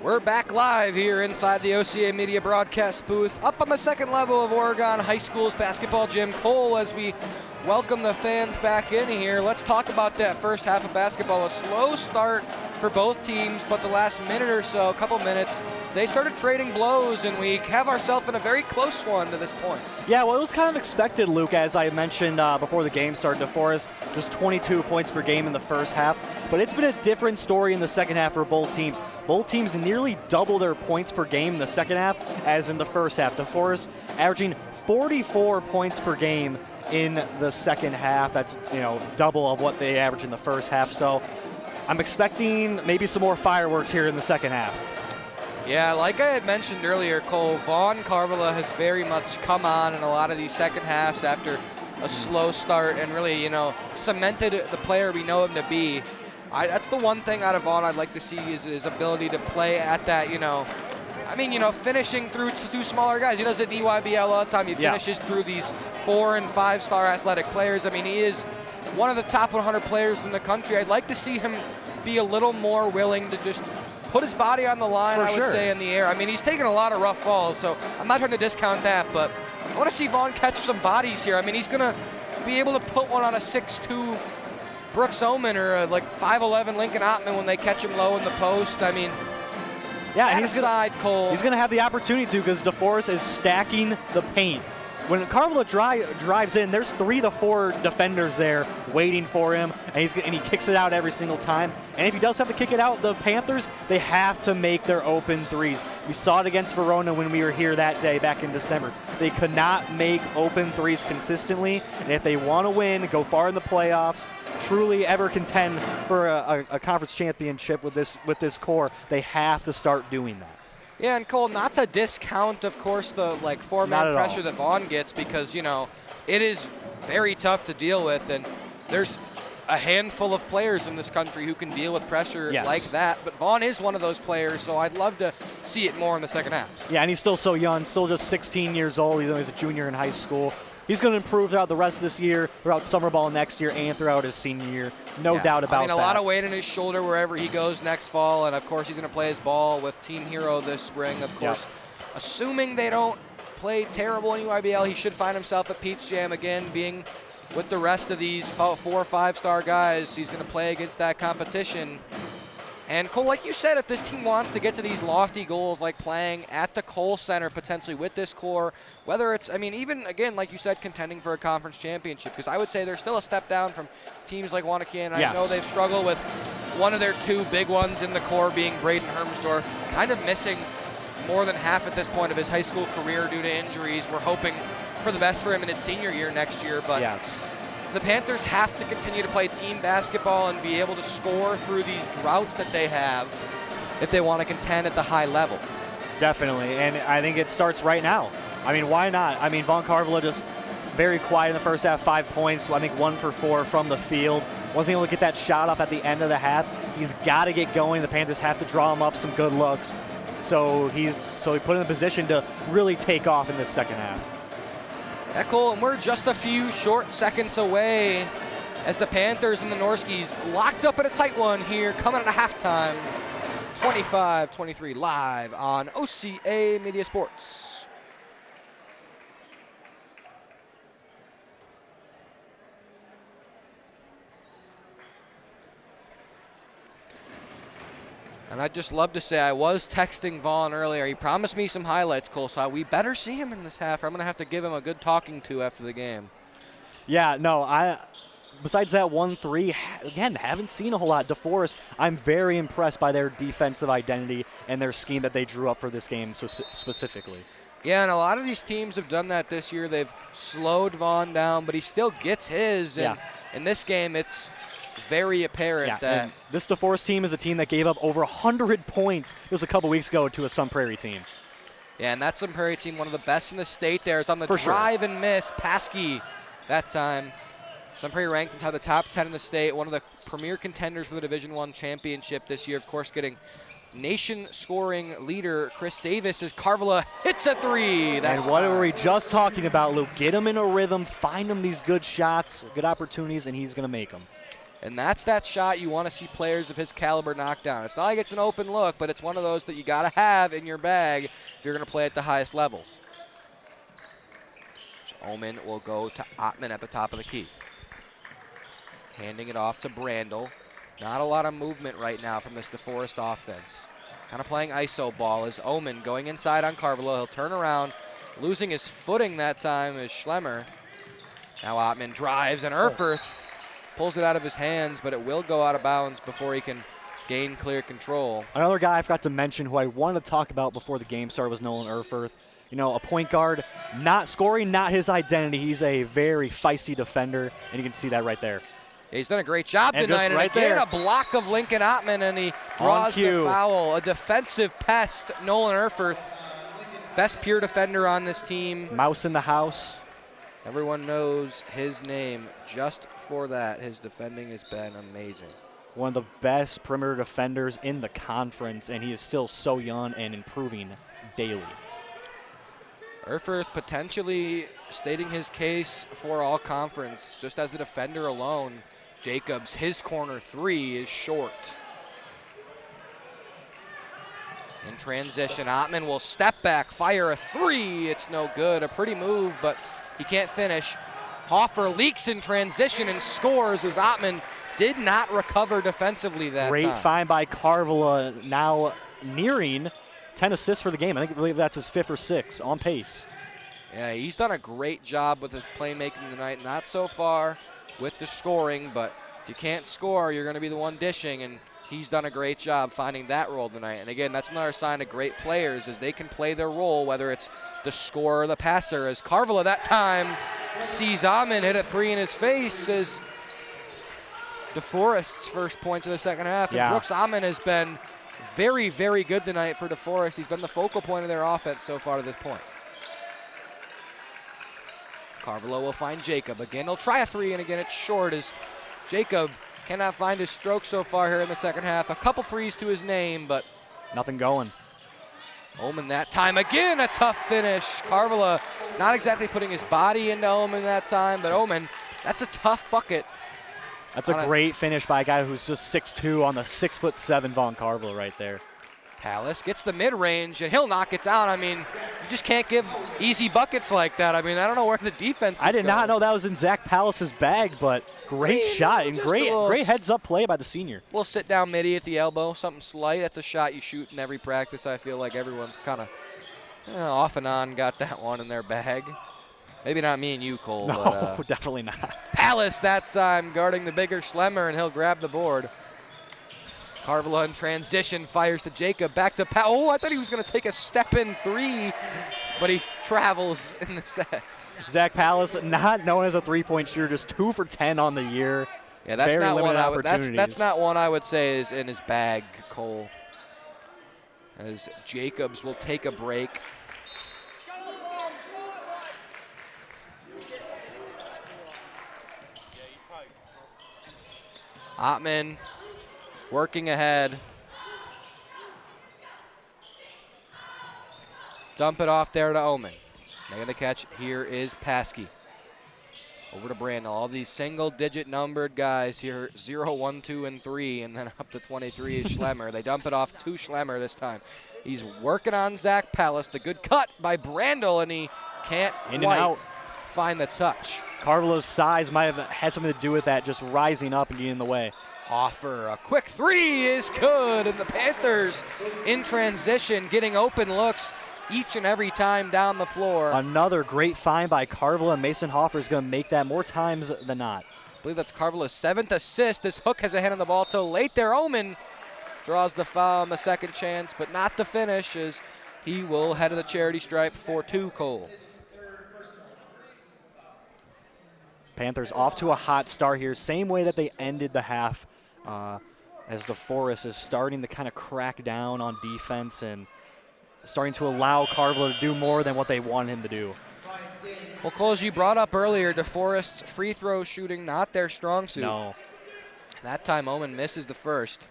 We're back live here inside the OCA Media broadcast booth up on the second level of Oregon High School's basketball gym. Cole, as we welcome the fans back in here, let's talk about that first half of basketball. A slow start for both teams, but the last minute or so, a couple minutes, they started trading blows, and we have ourselves in a very close one to this point. Yeah, well, it was kind of expected, Luke, as I mentioned before the game started. DeForest just 22 points per game in the first half, but it's been a different story in the second half for both teams. Both teams nearly double their points per game in the second half as in the first half. DeForest averaging 44 points per game in the second half. That's, double of what they averaged in the first half. So I'm expecting maybe some more fireworks here in the second half. Yeah, like I had mentioned earlier, Cole, Vaughn Carvilla has very much come on in a lot of these second halves after a slow start and really, cemented the player we know him to be. That's the one thing out of Vaughn I'd like to see is his ability to play at that, finishing through two smaller guys. He does it in EYBL all the time. He finishes through these 4- and 5-star athletic players. I mean, he is one of the top 100 players in the country. I'd like to see him be a little more willing to just put his body on the line, I would say, in the air. I mean, he's taken a lot of rough falls, so I'm not trying to discount that, but I want to see Vaughn catch some bodies here. I mean, he's going to be able to put one on a 6'2" Brooks Oman or a 5'11" Lincoln Ottman when they catch him low in the post. I mean, yeah, Cole. He's going to have the opportunity to because DeForest is stacking the paint. When Carvilla drives in, there's 3 to 4 defenders there waiting for him, and he kicks it out every single time. And if he does have to kick it out, the Panthers, they have to make their open threes. We saw it against Verona when we were here that day back in December. They could not make open threes consistently, and if they want to win, go far in the playoffs, truly ever contend for a conference championship with this core, they have to start doing that. Yeah, and Cole, not to discount, of course, the four-man pressure that Vaughn gets because, it is very tough to deal with, and there's a handful of players in this country who can deal with pressure like that, but Vaughn is one of those players, so I'd love to see it more in the second half. Yeah, and he's still so young, still just 16 years old. He's a junior in high school. He's going to improve throughout the rest of this year, throughout summer ball next year, and throughout his senior year. No doubt about that. I mean, a lot of weight in his shoulder wherever he goes next fall, and of course he's going to play his ball with Team Hero this spring. Of course, assuming they don't play terrible in UIBL, he should find himself at Pete's Jam again, being with the rest of these 4- or 5-star guys. He's going to play against that competition. And Cole, like you said, if this team wants to get to these lofty goals, like playing at the Cole Center potentially with this core, whether it's, even, again, like you said, contending for a conference championship, because I would say they're still a step down from teams like Wanakee, and I know they've struggled with one of their 2 big ones in the core being Braden Hermsdorf, kind of missing more than half at this point of his high school career due to injuries. We're hoping for the best for him in his senior year next year, but the Panthers have to continue to play team basketball and be able to score through these droughts that they have if they want to contend at the high level. Definitely, and I think it starts right now. Why not? Vaughn Carvilla just very quiet in the first half, 5 points, I think 1 for 4 from the field. Wasn't able to get that shot off at the end of the half. He's got to get going. The Panthers have to draw him up some good looks. So he put in a position to really take off in this second half. Cole, and we're just a few short seconds away as the Panthers and the Norskies locked up in a tight one here, coming at a halftime. 25-23 live on OCA Media Sports. And I'd just love to say I was texting Vaughn earlier. He promised me some highlights, Cole, so we better see him in this half. I'm going to have to give him a good talking to after the game. Yeah, no, besides that 1-3, again, haven't seen a whole lot. DeForest, I'm very impressed by their defensive identity and their scheme that they drew up for this game specifically. Yeah, and a lot of these teams have done that this year. They've slowed Vaughn down, but he still gets his. And in this game, it's very apparent that this DeForest team is a team that gave up over 100 points just a couple weeks ago to a Sun Prairie team. Yeah, and that Sun Prairie team, one of the best in the state there, is on the drive and miss. Paskey that time. Sun Prairie ranked inside the top 10 in the state, one of the premier contenders for the Division I championship this year, of course, getting nation scoring leader Chris Davis as Carvilla hits a 3. And what were we just talking about, Luke? Get him in a rhythm, find him these good shots, good opportunities, and he's going to make them. And that's that shot you want to see players of his caliber knock down. It's not like it's an open look, but it's one of those that you got to have in your bag if you're going to play at the highest levels. Omen will go to Ottman at the top of the key. Handing it off to Brandel. Not a lot of movement right now from this DeForest offense. Kind of playing iso ball as Omen going inside on Carvalho. He'll turn around, losing his footing that time is Schlemmer. Now Ottman drives and Erfurth pulls it out of his hands, but it will go out of bounds before he can gain clear control. Another guy I forgot to mention who I wanted to talk about before the game started was Nolan Erfurth. You know, a point guard, not scoring, not his identity. He's a very feisty defender, and you can see that right there. Yeah, he's done a great job and tonight. Right and again, there. A block of Lincoln Ottman, and he draws the foul. A defensive pest, Nolan Erfurth. Best pure defender on this team. Mouse in the house. Everyone knows his name just for that. His defending has been amazing. One of the best perimeter defenders in the conference, and he is still so young and improving daily. Erfurth potentially stating his case for all conference just as a defender alone. Jacobs, his corner three is short. In transition, Ottman will step back, fire a three. It's no good. A pretty move, but he can't finish. Hoffer leaks in transition and scores as Ottman did not recover defensively that time. Great find by Carvalho, now nearing 10 assists for the game. I believe that's his 5th or 6th, on pace. Yeah, he's done a great job with his playmaking tonight. Not so far with the scoring, but if you can't score, you're going to be the one dishing, and he's done a great job finding that role tonight. And again, that's another sign of great players is they can play their role, whether it's the scorer or the passer. As Carvalho that time sees Ottman hit a three in his face as DeForest's first points of the second half. And Brooks Ottman has been very, very good tonight for DeForest. He's been the focal point of their offense so far to this point. Carvalho will find Jacob. Again, he'll try a three, and again, it's short as Jacob cannot find his stroke so far here in the second half. A couple threes to his name, but nothing going. Omen that time. Again, a tough finish. Carvalho not exactly putting his body into Omen that time, but Omen, that's a tough bucket. That's a great finish by a guy who's just 6'2" on the 6'7" Von Carvalho right there. Pallas gets the mid-range, and he'll knock it down. I mean, you just can't give easy buckets like that. I mean, I don't know where the defense is I did not know that was in Zach Pallas's bag, but great shot and great heads-up play by the senior. We'll sit down midi at the elbow, something slight. That's a shot you shoot in every practice. I feel like everyone's kind of off and on got that one in their bag. Maybe not me and you, Cole. No, but, definitely not. Pallas that time guarding the bigger Schlemmer, and he'll grab the board. Carvalho in transition, fires to Jacob, back to Powell. Oh, I thought he was going to take a step-in three, but he travels in the set. Zach Pallas, not known as a three-point shooter, just 2 for 10 on the year. Yeah, that's very not limited one opportunities. that's not one I would say is in his bag, Cole. As Jacobs will take a break. Ottman working ahead. Dump it off there to Omen. Making the catch here is Paskey. Over to Brandel. All these single-digit numbered guys here, 0, 1, 2, and 3, and then up to 23 is Schlemmer. They dump it off to Schlemmer this time. He's working on Zach Pallas. The good cut by Brandel, and he can't quite find the touch. Carvalho's size might have had something to do with that, just rising up and getting in the way. Hoffer, a quick three is good, and the Panthers in transition, getting open looks each and every time down the floor. Another great find by Carvalho, and Mason Hoffer is going to make that more times than not. I believe that's Carvalho's 7th assist. This hook has a hand on the ball till late there. Omen draws the foul on the second chance, but not the finish, as he will head to the charity stripe for 2, Cole. Panthers off to a hot start here, same way that they ended the half, as DeForest is starting to kind of crack down on defense and starting to allow Carvalho to do more than what they want him to do. Well, Cole, as you brought up earlier, DeForest's free throw shooting not their strong suit. No. That time Omen misses the first.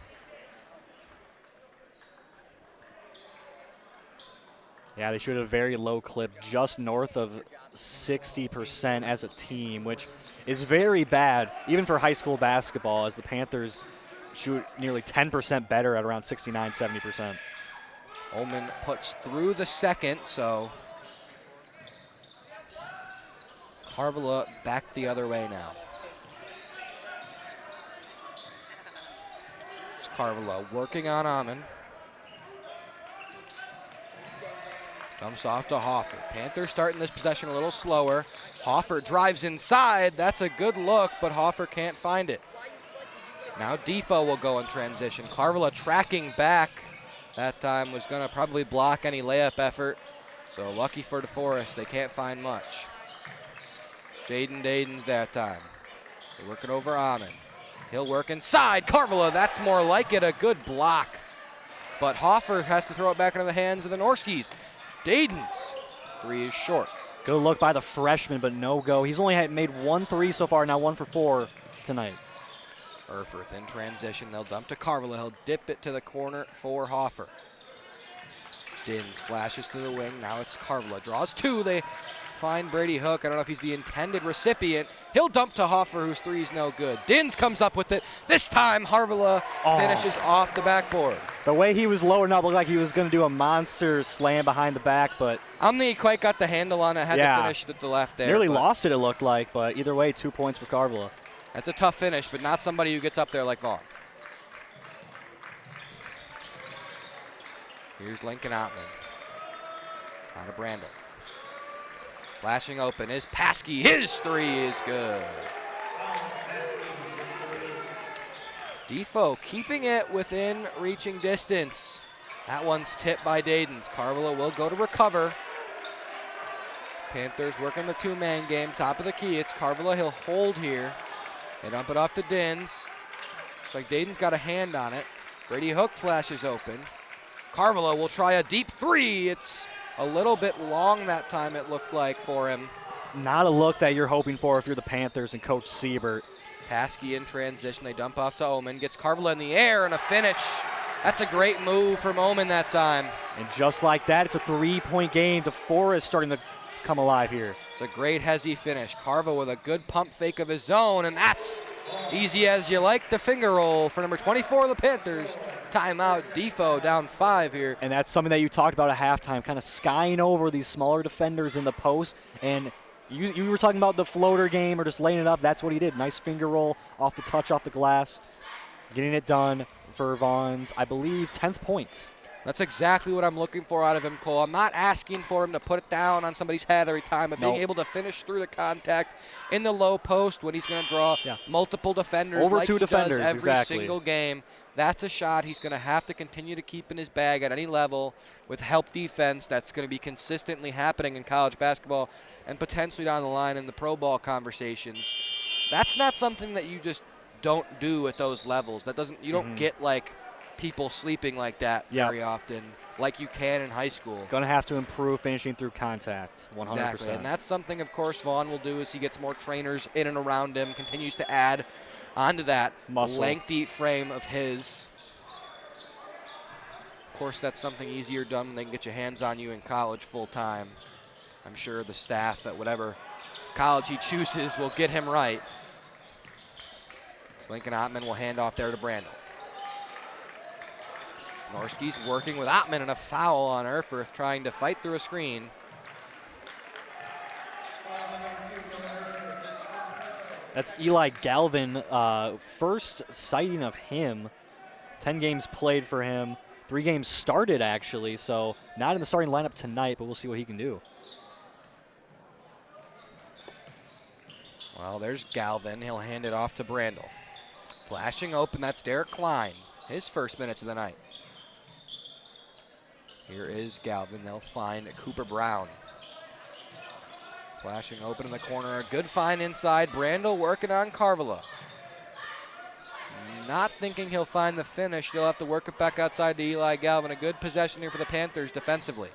Yeah, they shoot at a very low clip, just north of 60% as a team, which is very bad, even for high school basketball, as the Panthers shoot nearly 10% better at around 69, 70%. Ullman puts through the second, so Karvala back the other way now. It's Karvala working on Amon. Dumps off to Hoffer. Panthers starting this possession a little slower. Hoffer drives inside. That's a good look, but Hoffer can't find it. Now Defo will go in transition. Karvala tracking back. That time was going to probably block any layup effort. So lucky for DeForest, they can't find much. It's Jaden Daden's that time. They work it over Amon. He'll work inside. Karvala, that's more like it, a good block. But Hoffer has to throw it back into the hands of the Norskies. Daden's three is short. Good look by the freshman, but no go. He's only made 1 3 so far, now 1 for 4 tonight. Erfurth in transition. They'll dump to Karvala. He'll dip it to the corner for Hoffer. Dins flashes to the wing. Now it's Karvala. Draws 2. They find Brady Hook. I don't know if he's the intended recipient. He'll dump to Hoffer, whose three is no good. Dins comes up with it. This time, Karvala finishes off the backboard. The way he was lowered up looked like he was going to do a monster slam behind the back, but I don't think he quite got the handle on it. Had to finish with the left there. Nearly lost it looked like, but either way, 2 points for Karvala. That's a tough finish, but not somebody who gets up there like Vaughn. Here's Lincoln Ottman. Out of Brandel. Flashing open is Paskey. His three is good. Defo keeping it within reaching distance. That one's tipped by Dadens. Karvala will go to recover. Panthers working the two-man game, top of the key. It's Karvala. He'll hold here. They dump it off to Dins. Looks like Daden's got a hand on it. Brady Hook flashes open. Karvala will try a deep three. It's a little bit long that time, it looked like, for him. Not a look that you're hoping for if you're the Panthers and Coach Siebert. Paskey in transition. They dump off to Oman. Gets Karvala in the air and a finish. That's a great move from Oman that time. And just like that, it's a 3-point game. DeForest starting to come alive here. It's a great hezzy finish. Karva with a good pump fake of his own, and that's easy as you like the finger roll for number 24 of the Panthers. Timeout, Defo down 5 here. And that's something that you talked about at halftime, kind of skying over these smaller defenders in the post. And you were talking about the floater game or just laying it up. That's what he did. Nice finger roll off the touch, off the glass. Getting it done for Vaughn's, I believe, 10th point. That's exactly what I'm looking for out of him, Cole. I'm not asking for him to put it down on somebody's head every time, but being able to finish through the contact in the low post when he's going to draw multiple defenders over like 2 he defenders, does every exactly. single game. That's a shot he's going to have to continue to keep in his bag at any level with help defense. That's going to be consistently happening in college basketball and potentially down the line in the pro ball conversations. That's not something that you just don't do at those levels. You don't get like people sleeping like that very often like you can in high school. Going to have to improve finishing through contact, 100%. Exactly, and that's something, of course, Vaughn will do as he gets more trainers in and around him, continues to add onto that muscle, lengthy frame of his. Of course, that's something easier done when they can get your hands on you in college full time. I'm sure the staff at whatever college he chooses will get him right. So Lincoln Ottman will hand off there to Brandel. Norskies working with Ottman and a foul on Erfurth trying to fight through a screen. That's Eli Galvin, first sighting of him. 10 games played for him, 3 games started actually, so not in the starting lineup tonight, but we'll see what he can do. Well, there's Galvin. He'll hand it off to Brandel. Flashing open, that's Derek Klein. His first minutes of the night. Here is Galvin. They'll find Cooper Brown. Flashing open in the corner. A good find inside. Brandel working on Karvala. Not thinking he'll find the finish. They'll have to work it back outside to Eli Galvin. A good possession here for the Panthers defensively.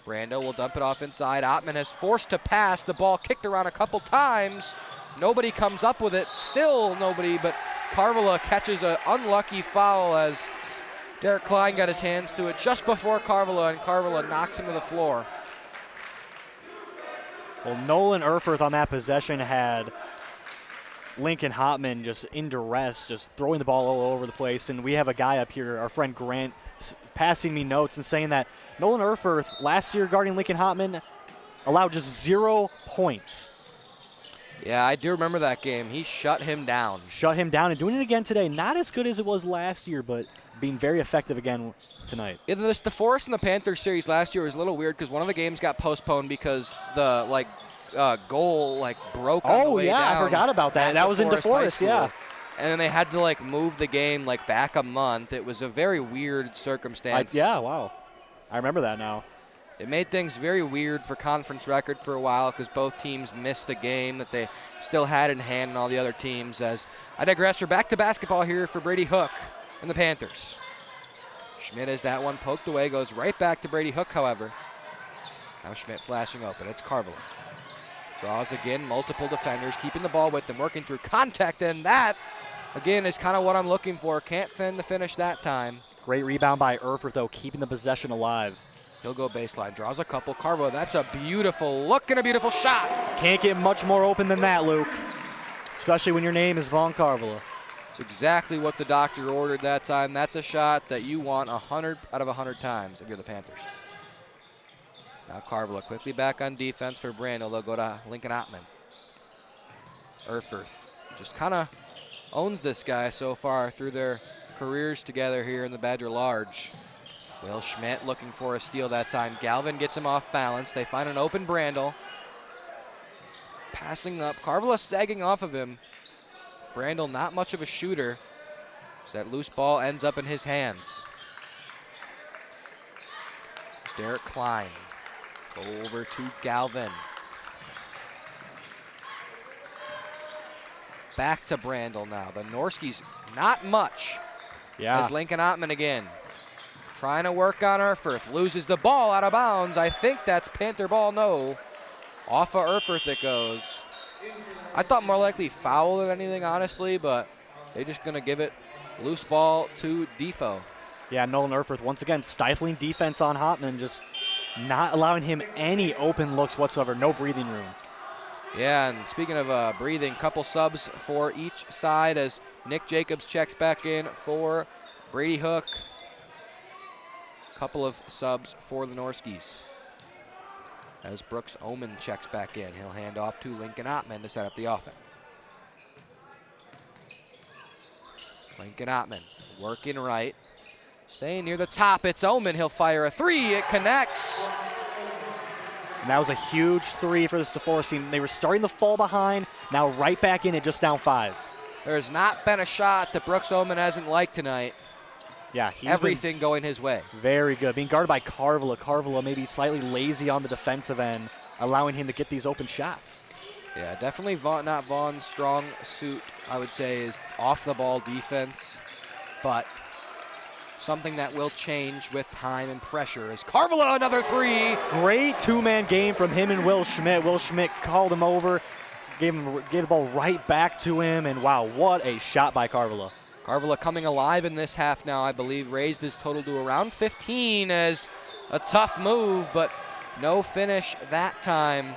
Brandel will dump it off inside. Ottman has forced to pass. The ball kicked around a couple times. Nobody comes up with it. Still nobody, but Karvala catches an unlucky foul as Derek Klein got his hands to it just before Carvala, and Carvala knocks him to the floor. Well, Nolan Erfurth on that possession had Lincoln Hotman just in duress, just throwing the ball all over the place. And we have a guy up here, our friend Grant, passing me notes and saying that Nolan Erfurth last year guarding Lincoln Hotman allowed just 0 points. Yeah, I do remember that game. He shut him down. Shut him down, and doing it again today. Not as good as it was last year, but being very effective again tonight. Yeah, the DeForest and the Panthers series last year was a little weird because one of the games got postponed because the goal broke on the way down. Oh yeah, I forgot about that. That was in DeForest, yeah. And then they had to move the game back a month. It was a very weird circumstance. Yeah, wow. I remember that now. It made things very weird for conference record for a while because both teams missed the game that they still had in hand and all the other teams. As I digress, we're back to basketball here for Brady Hook and the Panthers. Schmidt has that one poked away, goes right back to Brady Hook, however. Now Schmidt flashing open. It's Carvala. Draws again, multiple defenders, keeping the ball with them, working through contact, and that, again, is kind of what I'm looking for. Can't fend the finish that time. Great rebound by Erfurth, though, keeping the possession alive. He'll go baseline, draws a couple. Carvala, that's a beautiful look and a beautiful shot. Can't get much more open than that, Luke, especially when your name is Vaughn Carvala. It's exactly what the doctor ordered that time. That's a shot that you want 100 out of 100 times if you're the Panthers. Now Carvala quickly back on defense for Brandel. They'll go to Lincoln Ottman. Erfurth just kind of owns this guy so far through their careers together here in the Badger Large. Will Schmidt looking for a steal that time. Galvin gets him off balance. They find an open Brandel. Passing up. Carvala sagging off of him. Brandel not much of a shooter. So that loose ball ends up in his hands. It's Derek Klein. Over to Galvin. Back to Brandel now. The Norskies not much. Yeah. As Lincoln Ottman again. Trying to work on Erfurth. Loses the ball out of bounds. I think that's Panther ball, no. Off of Erfurth it goes. I thought more likely foul than anything, honestly, but they're just going to give it loose ball to Defo. Yeah, Nolan Erfurth once again stifling defense on Hotman, just not allowing him any open looks whatsoever, no breathing room. Yeah, and speaking of breathing, couple subs for each side as Nick Jacobs checks back in for Brady Hook. Couple of subs for the Norskies. As Brooks Oman checks back in, he'll hand off to Lincoln Ottman to set up the offense. Lincoln Ottman working right. Staying near the top, it's Oman. He'll fire a three, it connects. And that was a huge three for this DeForest team. They were starting to fall behind, now right back in it, just down 5. There's not been a shot that Brooks Oman hasn't liked tonight. Yeah, everything going his way. Very good. Being guarded by Carvala. Carvala maybe slightly lazy on the defensive end, allowing him to get these open shots. Yeah, definitely not Vaughn's strong suit, I would say, is off-the-ball defense. But something that will change with time and pressure is Carvala, another three. Great two-man game from him and Will Schmidt. Will Schmidt called him over, gave the ball right back to him, and wow, what a shot by Carvala. Carvala coming alive in this half now, I believe, raised his total to around 15 as a tough move, but no finish that time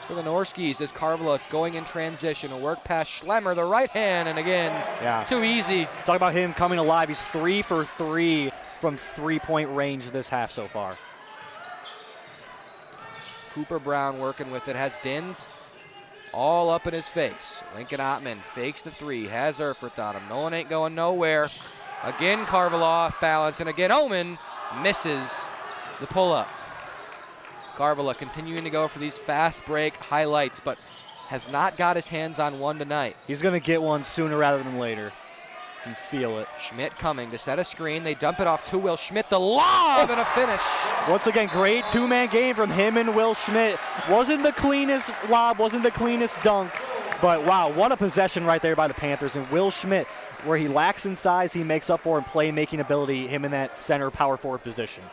for the Norskies as Carvala going in transition. A work past Schlemmer, the right hand, and again, too easy. Talk about him coming alive. He's 3 for 3 from three-point range this half so far. Cooper Brown working with it, has Dins all up in his face. Lincoln Ottman fakes the three, has Erfurth on him. Nolan ain't going nowhere. Again, Carvala off balance, and again, Oman misses the pull-up. Carvala continuing to go for these fast break highlights, but has not got his hands on one tonight. He's going to get one sooner rather than later. You can feel it. Schmidt coming to set a screen. They dump it off to Will Schmidt. The lob and a finish. Once again, great two-man game from him and Will Schmidt. Wasn't the cleanest lob, wasn't the cleanest dunk, but wow, what a possession right there by the Panthers. And Will Schmidt, where he lacks in size, he makes up for in playmaking ability, him in that center power forward position.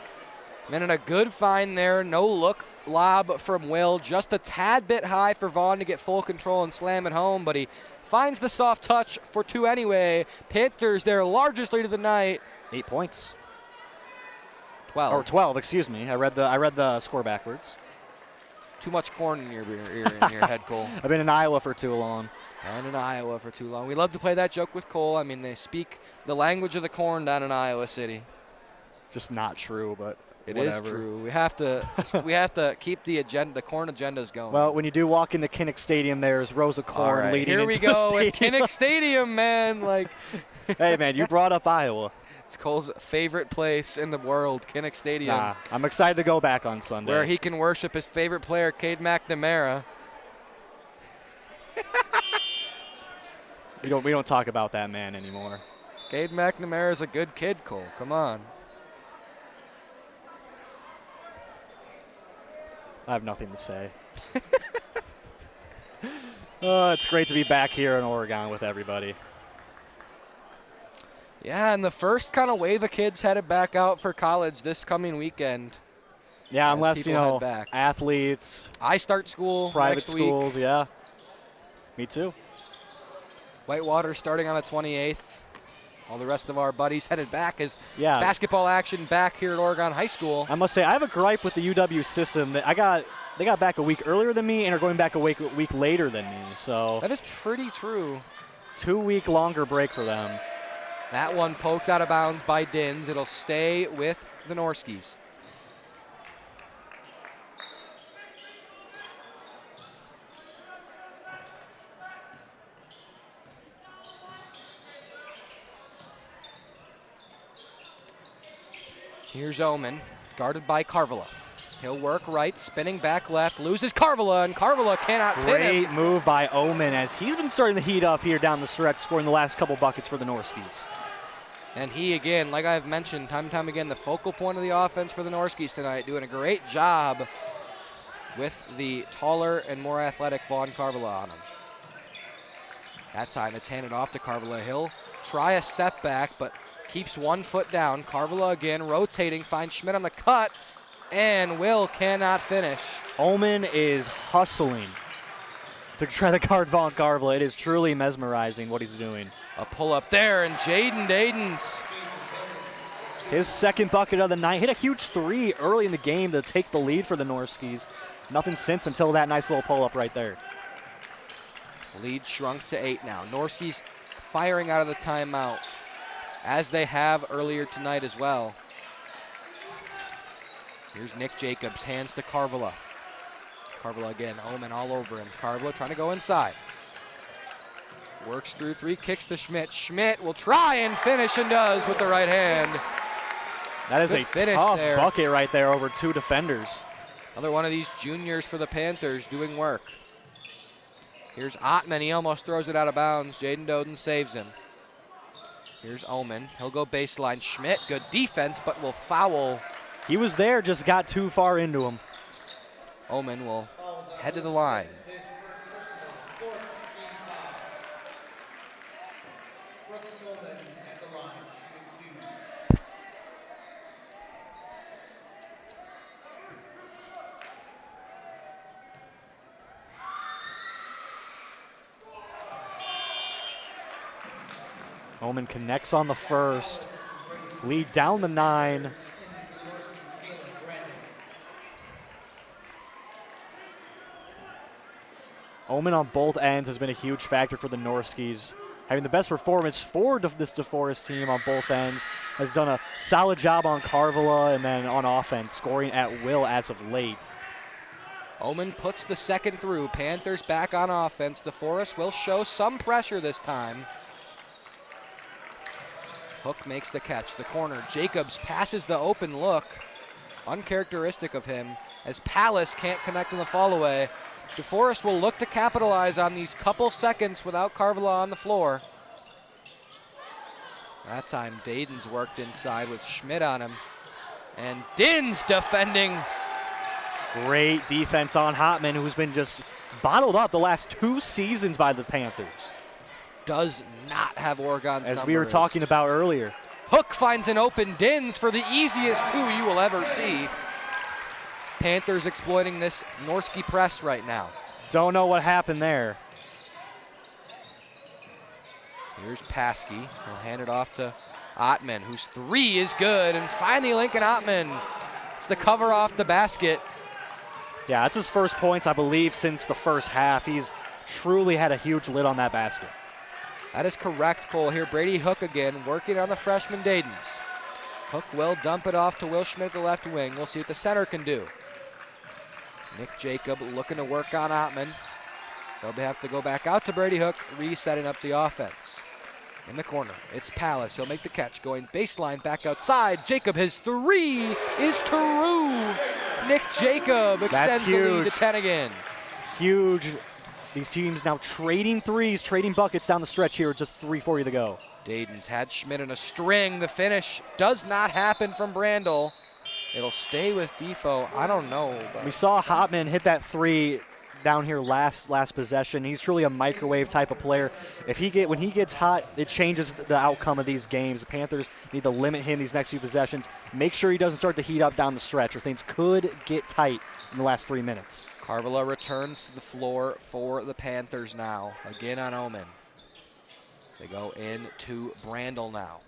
And a good find there. No look lob from Will. Just a tad bit high for Vaughn to get full control and slam it home, but he finds the soft touch for two anyway. Panthers, their largest lead of the night. 8 points. 12. Or 12, excuse me. I read the score backwards. Too much corn in your head, Cole. I've been in Iowa for too long. And in Iowa for too long. We love to play that joke with Cole. I mean, they speak the language of the corn down in Iowa City. Just not true, but it whatever. is true. We have to keep the corn agendas going. Well, when you do walk into Kinnick Stadium, there's rows of corn leading into the stadium. Here we go with Kinnick Stadium, man. Like, hey, man, you brought up Iowa. It's Cole's favorite place in the world, Kinnick Stadium. Nah, I'm excited to go back on Sunday. Where he can worship his favorite player, Cade McNamara. We don't talk about that man anymore. Cade McNamara is a good kid, Cole. Come on. I have nothing to say. It's great to be back here in Oregon with everybody. Yeah, and the first kind of wave of kids headed back out for college this coming weekend. Yeah, unless, athletes. I start school private next schools, week. Yeah. Me too. Whitewater starting on the 28th. All the rest of our buddies headed back as basketball action back here at Oregon High School. I must say, I have a gripe with the UW system. They got back a week earlier than me and are going back a week later than me. So that is pretty true. 2-week longer break for them. That one poked out of bounds by Dins. It'll stay with the Norskies. Here's Omen, guarded by Carvala. He'll work right, spinning back left, loses Carvala, and Carvala cannot pin him. Great move by Omen as he's been starting to heat up here down the stretch, scoring the last couple buckets for the Norskies. And he, again, like I've mentioned time and time again, the focal point of the offense for the Norskies tonight, doing a great job with the taller and more athletic Vaughn Carvala on him. That time it's handed off to Carvala. He'll try a step back, but keeps 1 foot down. Carvala again rotating, finds Schmidt on the cut, and Will cannot finish. Omen is hustling to try to guard Vaughn Carvala. It is truly mesmerizing what he's doing. A pull-up there, and Jaden Dadens. His second bucket of the night. Hit a huge 3 early in the game to take the lead for the Norskies. Nothing since until that nice little pull-up right there. Lead shrunk to 8 now. Norskies firing out of the timeout, as they have earlier tonight as well. Here's Nick Jacobs, hands to Carvala. Carvala again, Omen all over him. Carvala trying to go inside. Works through 3, kicks to Schmidt. Schmidt will try and finish, and does with the right hand. That is a tough bucket right there over 2 defenders. Another one of these juniors for the Panthers doing work. Here's Ottman, he almost throws it out of bounds. Jaden Doden saves him. Here's Omen, he'll go baseline. Schmidt, good defense, but will foul. He was there, just got too far into him. Omen will head to the line. Omen connects on the first. Lead down the 9. Omen on both ends has been a huge factor for the Norskies. Having the best performance for this DeForest team on both ends. Has done a solid job on Carvala and then on offense, scoring at will as of late. Omen puts the second through. Panthers back on offense. DeForest will show some pressure this time. Hook makes the catch. The corner. Jacobs passes the open look. Uncharacteristic of him, as Pallas can't connect in the fall-away. DeForest will look to capitalize on these couple seconds without Carvala on the floor. That time, Dadens worked inside with Schmidt on him. And Dins defending. Great defense on Hotman, who's been just bottled up the last 2 seasons by the Panthers. Does not have Oregon's as we were talking about earlier. Hook finds an open Dins for the easiest 2 you will ever see. Panthers exploiting this Norski press right now. Don't know what happened there. Here's Paskey. He'll hand it off to Ottman, whose three is good, and finally Lincoln Ottman. It's the cover off the basket. Yeah, that's his first points, I believe, since the first half. He's truly had a huge lid on that basket. That is correct, Cole. Here, Brady Hook again, working on the freshman Dadens. Hook will dump it off to Will Schmidt at the left wing. We'll see what the center can do. Nick Jacob looking to work on Ottman. They'll have to go back out to Brady Hook, resetting up the offense. In the corner, it's Palace. He'll make the catch, going baseline, back outside. Jacob, his three is true. Nick Jacob extends the lead to 10 again. Huge. These teams now trading threes, trading buckets down the stretch here. Just 3:40 to go. Dadens had Schmidt in a string. The finish does not happen from Brandel. It'll stay with Defo. I don't know. We saw Hotman hit that three down here last possession. He's truly a microwave type of player. When he gets hot, it changes the outcome of these games. The Panthers need to limit him these next few possessions. Make sure he doesn't start to heat up down the stretch, or things could get tight in the last 3 minutes. Carvala returns to the floor for the Panthers now. Again on Omen. They go into Brandel now.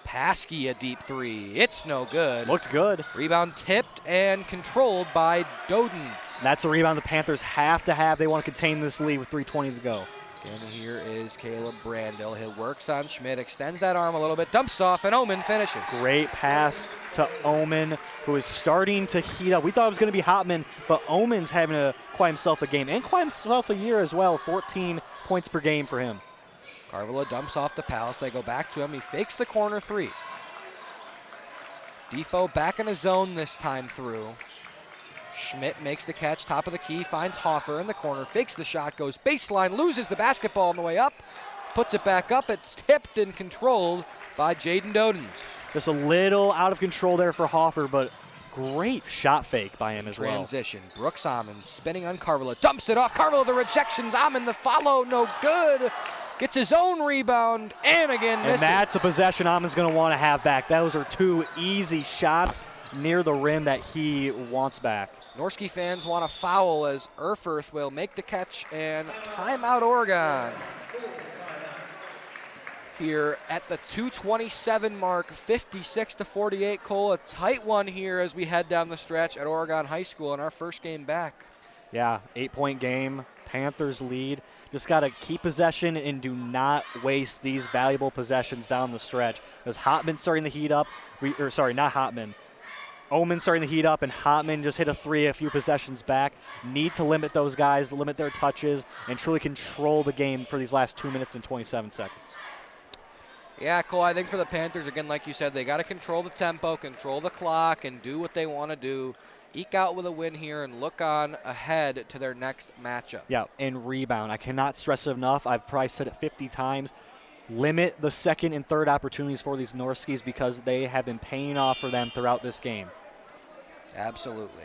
Paskey, a deep three. It's no good. Looked good. Rebound tipped and controlled by Dodens. That's a rebound the Panthers have to have. They want to contain this lead with 3:20 to go. Again, here is Caleb Brandel. He works on Schmidt, extends that arm a little bit, dumps off, and Omen finishes. Great pass to Omen, who is starting to heat up. We thought it was going to be Hotman, but Omen's having quite himself a game, and quite himself a year as well. 14 points per game for him. Carvala dumps off to Palace. They go back to him. He fakes the corner three. Defo back in his zone this time through. Schmidt makes the catch, top of the key, finds Hoffer in the corner, fakes the shot, goes baseline, loses the basketball on the way up, puts it back up. It's tipped and controlled by Jaden Dodens. Just a little out of control there for Hoffer, but great shot fake by him as well. Transition. Brooks Amon spinning on Carvala, dumps it off. Carvala, the rejections. Amon, the follow, no good. Gets his own rebound and again misses. And that's a possession Amon's going to want to have back. Those are two easy shots near the rim that he wants back. Norski fans want a foul as Erfurth will make the catch and timeout Oregon. Here at the 2:27 mark, 56-48, Cole. A tight one here as we head down the stretch at Oregon High School in our first game back. Yeah, 8-point game. Panthers lead. Just got to keep possession and do not waste these valuable possessions down the stretch. Because Hotman starting to heat up. Not Hotman. Omen starting to heat up, and Hotman just hit a three a few possessions back. Need to limit those guys, limit their touches, and truly control the game for these last 2 minutes and 27 seconds. Yeah, Cole, I think for the Panthers, again, like you said, they got to control the tempo, control the clock, and do what they want to do. Eke out with a win here and look on ahead to their next matchup. Yeah, and rebound. I cannot stress it enough. I've probably said it 50 times. Limit the second and third opportunities for these Norskies because they have been paying off for them throughout this game. Absolutely.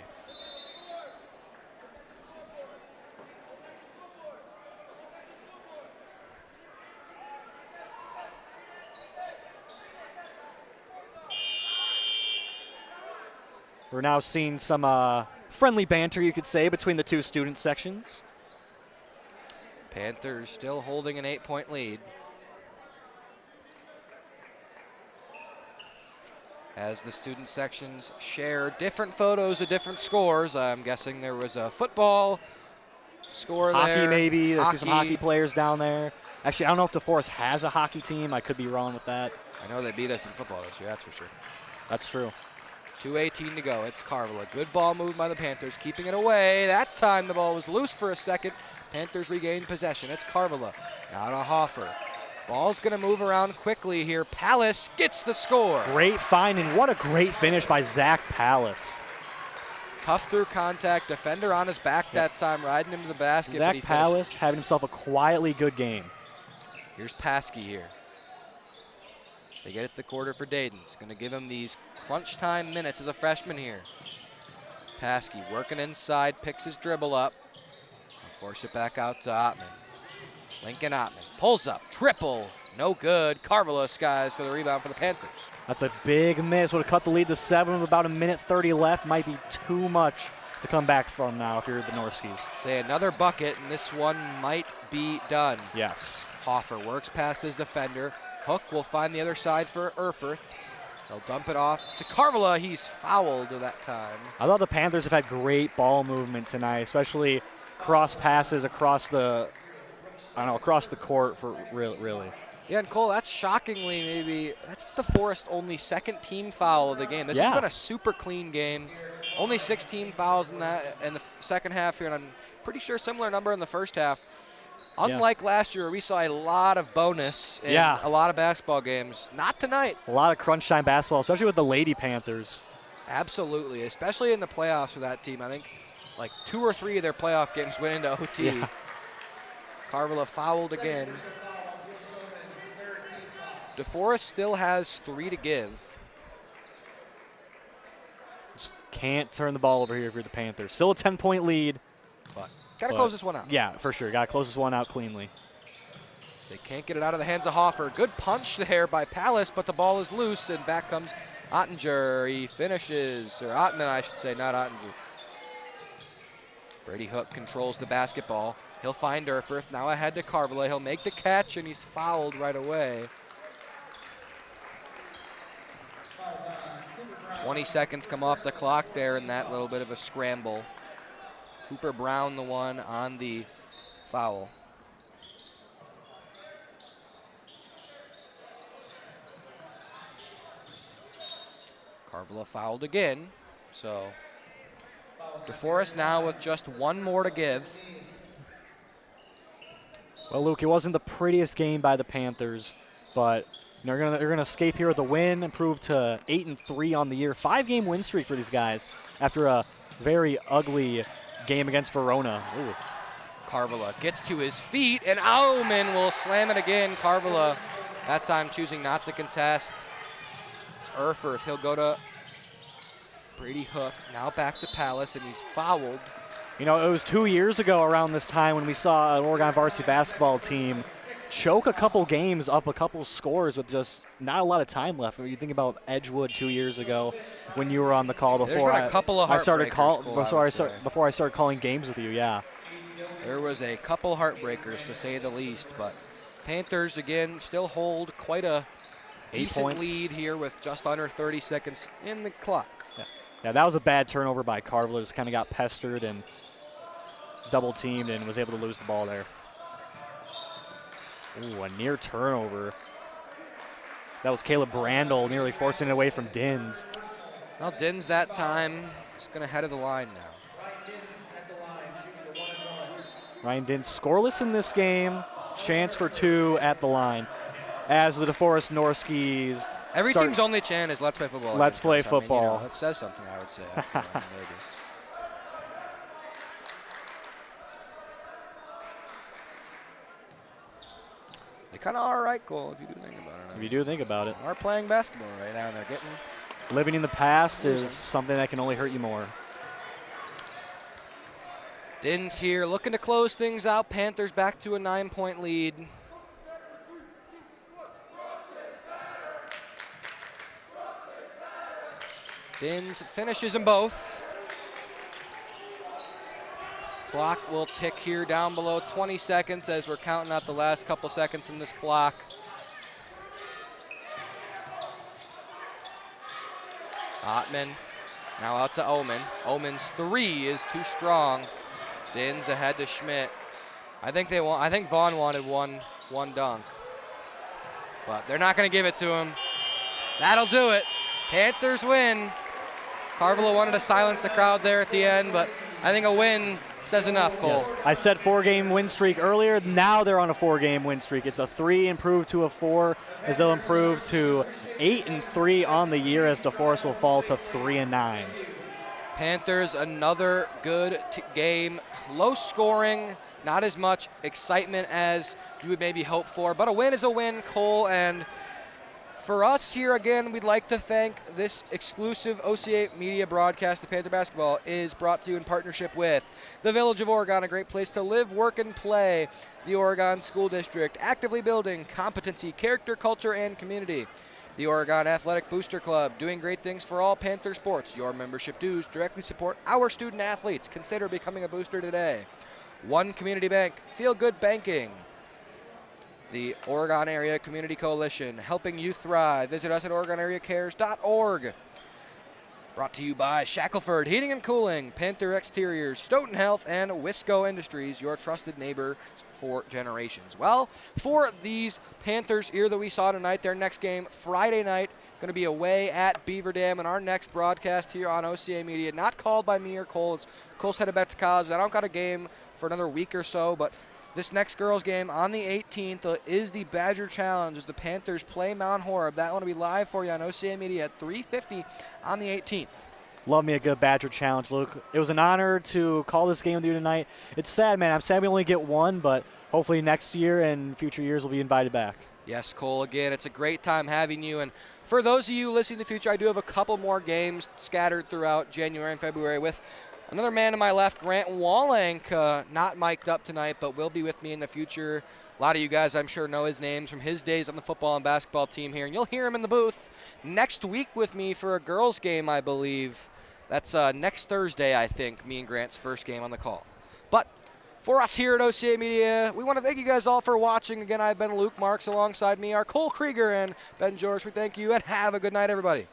We're now seeing some friendly banter, you could say, between the two student sections. Panthers still holding an 8-point lead. As the student sections share different photos of different scores. I'm guessing there was a football score hockey there. Maybe. I see some hockey players down there. Actually, I don't know if DeForest has a hockey team. I could be wrong with that. I know they beat us in football this year, that's for sure. That's true. 2:18 to go. It's Carvala. Good ball moved by the Panthers, keeping it away. That time the ball was loose for a second. Panthers regained possession. It's Carvala. Now to Hoffer. Ball's going to move around quickly here. Palace gets the score. Great find, and what a great finish by Zach Palace. Tough through contact. Defender on his back that time, riding into the basket. Zach Palace having himself a quietly good game. Here's Paskey here. They get it to the quarter for Dadens. Going to give him these crunch time minutes as a freshman here. Paskey working inside, picks his dribble up. Force it back out to Ottman. Lincoln Ottman pulls up, triple, no good. Carvala skies for the rebound for the Panthers. That's a big miss. Would have cut the lead to 7 with about 1:30 left. Might be too much to come back from now if you're the Norskies. Say another bucket, and this one might be done. Yes. Hoffer works past his defender, Hook will find the other side for Erfurth. They'll dump it off to Carvala. He's fouled that time. I thought the Panthers have had great ball movement tonight, especially cross passes across the, across the court for really. Yeah, and Cole, that's shockingly maybe, that's DeForest only second team foul of the game. This has been a super clean game. Only 16 fouls in the second half here, and I'm pretty sure similar number in the first half. Unlike last year, we saw a lot of bonus in a lot of basketball games. Not tonight. A lot of crunch time basketball, especially with the Lady Panthers. Absolutely, especially in the playoffs for that team. I think like 2 or 3 of their playoff games went into OT. Yeah. Carvala fouled again. DeForest still has 3 to give. Just can't turn the ball over here if you're the Panthers. Still a 10-point lead. But got to close this one out. Yeah, for sure. Got to close this one out cleanly. They can't get it out of the hands of Hoffer. Good punch there by Palace, but the ball is loose, and back comes Ottinger. He finishes, or Ottman, I should say, not Ottinger. Brady Hook controls the basketball. He'll find Erfurth. Now ahead to Carvala. He'll make the catch, and he's fouled right away. 20 seconds come off the clock there in that little bit of a scramble. Cooper Brown the one on the foul. Carvala fouled again, so DeForest now with just 1 more to give. Well, Luke, it wasn't the prettiest game by the Panthers, but they're gonna escape here with a win, improve to 8-3 on the year. 5-game win streak for these guys after a very ugly game against Verona. Ooh. Carvala gets to his feet, and Aumann will slam it again. Carvala that time choosing not to contest. It's Erfurth. He'll go to Brady Hook. Now back to Palace, and he's fouled. You know, it was 2 years ago around this time when we saw an Oregon varsity basketball team choke a couple games up, a couple scores with just not a lot of time left. When you think about Edgewood 2 years ago when you were on the call before I started calling games with you, yeah. There was a couple heartbreakers to say the least, but Panthers again still hold quite a decent lead here with just under 30 seconds in the clock. Yeah, that was a bad turnover by Carvala. Just kind of got pestered and double teamed and was able to lose the ball there. Ooh, a near turnover. That was Caleb Brandel nearly forcing it away from Dins. Well, Dins that time is going to head of the line now. Ryan Dins scoreless in this game. Chance for 2 at the line. As the DeForest Norskies. Every team's only chant is let's play football. Let's play football. I mean, that says something, I would say. Maybe. They kind of are right, Cole, if you do think about it. If you do think about it. They are playing basketball right now, and they're getting. Living in the past is something that can only hurt you more. Dins here looking to close things out. Panthers back to a 9-point lead. Dins finishes them both. Clock will tick here down below 20 seconds as we're counting out the last couple seconds in this clock. Ottman now out to Oman. Oman's 3 is too strong. Dins ahead to Schmidt. I think Vaughn wanted one dunk, but they're not going to give it to him. That'll do it. Panthers win. Carvala wanted to silence the crowd there at the end, but I think a win says enough, Cole. Yes. I said 4-game win streak earlier. Now they're on a 4-game win streak. It's a 3 improved to a 4 as they'll improve to 8-3 on the year as DeForest will fall to 3-9. Panthers, another good game. Low scoring, not as much excitement as you would maybe hope for, but a win is a win, Cole. And for us here again, we'd like to thank this exclusive OCA Media broadcast. The Panther Basketball is brought to you in partnership with the Village of Oregon, a great place to live, work, and play. The Oregon School District, actively building competency, character, culture, and community. The Oregon Athletic Booster Club, doing great things for all Panther sports. Your membership dues directly support our student athletes. Consider becoming a booster today. One Community Bank, feel good banking. the Oregon Area Community Coalition, helping you thrive. Visit us at OregonAreaCares.org. Brought to you by Shackelford Heating and Cooling, Panther Exteriors, Stoughton Health, and Wisco Industries, your trusted neighbor for generations. Well, for these Panthers here that we saw tonight, their next game Friday night, going to be away at Beaver Dam, and our next broadcast here on OCA Media, not called by me or Cole. Cole's headed back to college. I don't got a game for another week or so, but this next girls game on the 18th is the Badger Challenge as the Panthers play Mount Horeb. That one will be live for you on OCA Media at 3:50 on the 18th. Love me a good Badger Challenge, Luke. It was an honor to call this game with you tonight. It's sad, man. I'm sad we only get one, but hopefully next year and future years we'll be invited back. Yes, Cole, again, it's a great time having you. And for those of you listening in the future, I do have a couple more games scattered throughout January and February with another man to my left, Grant Wallenk, not mic'd up tonight, but will be with me in the future. A lot of you guys, I'm sure, know his names from his days on the football and basketball team here, and you'll hear him in the booth next week with me for a girls' game, I believe. That's next Thursday, I think, me and Grant's first game on the call. But for us here at OCA Media, we want to thank you guys all for watching. Again, I've been Luke Marx. Alongside me are Cole Krueger and Ben George. We thank you, and have a good night, everybody.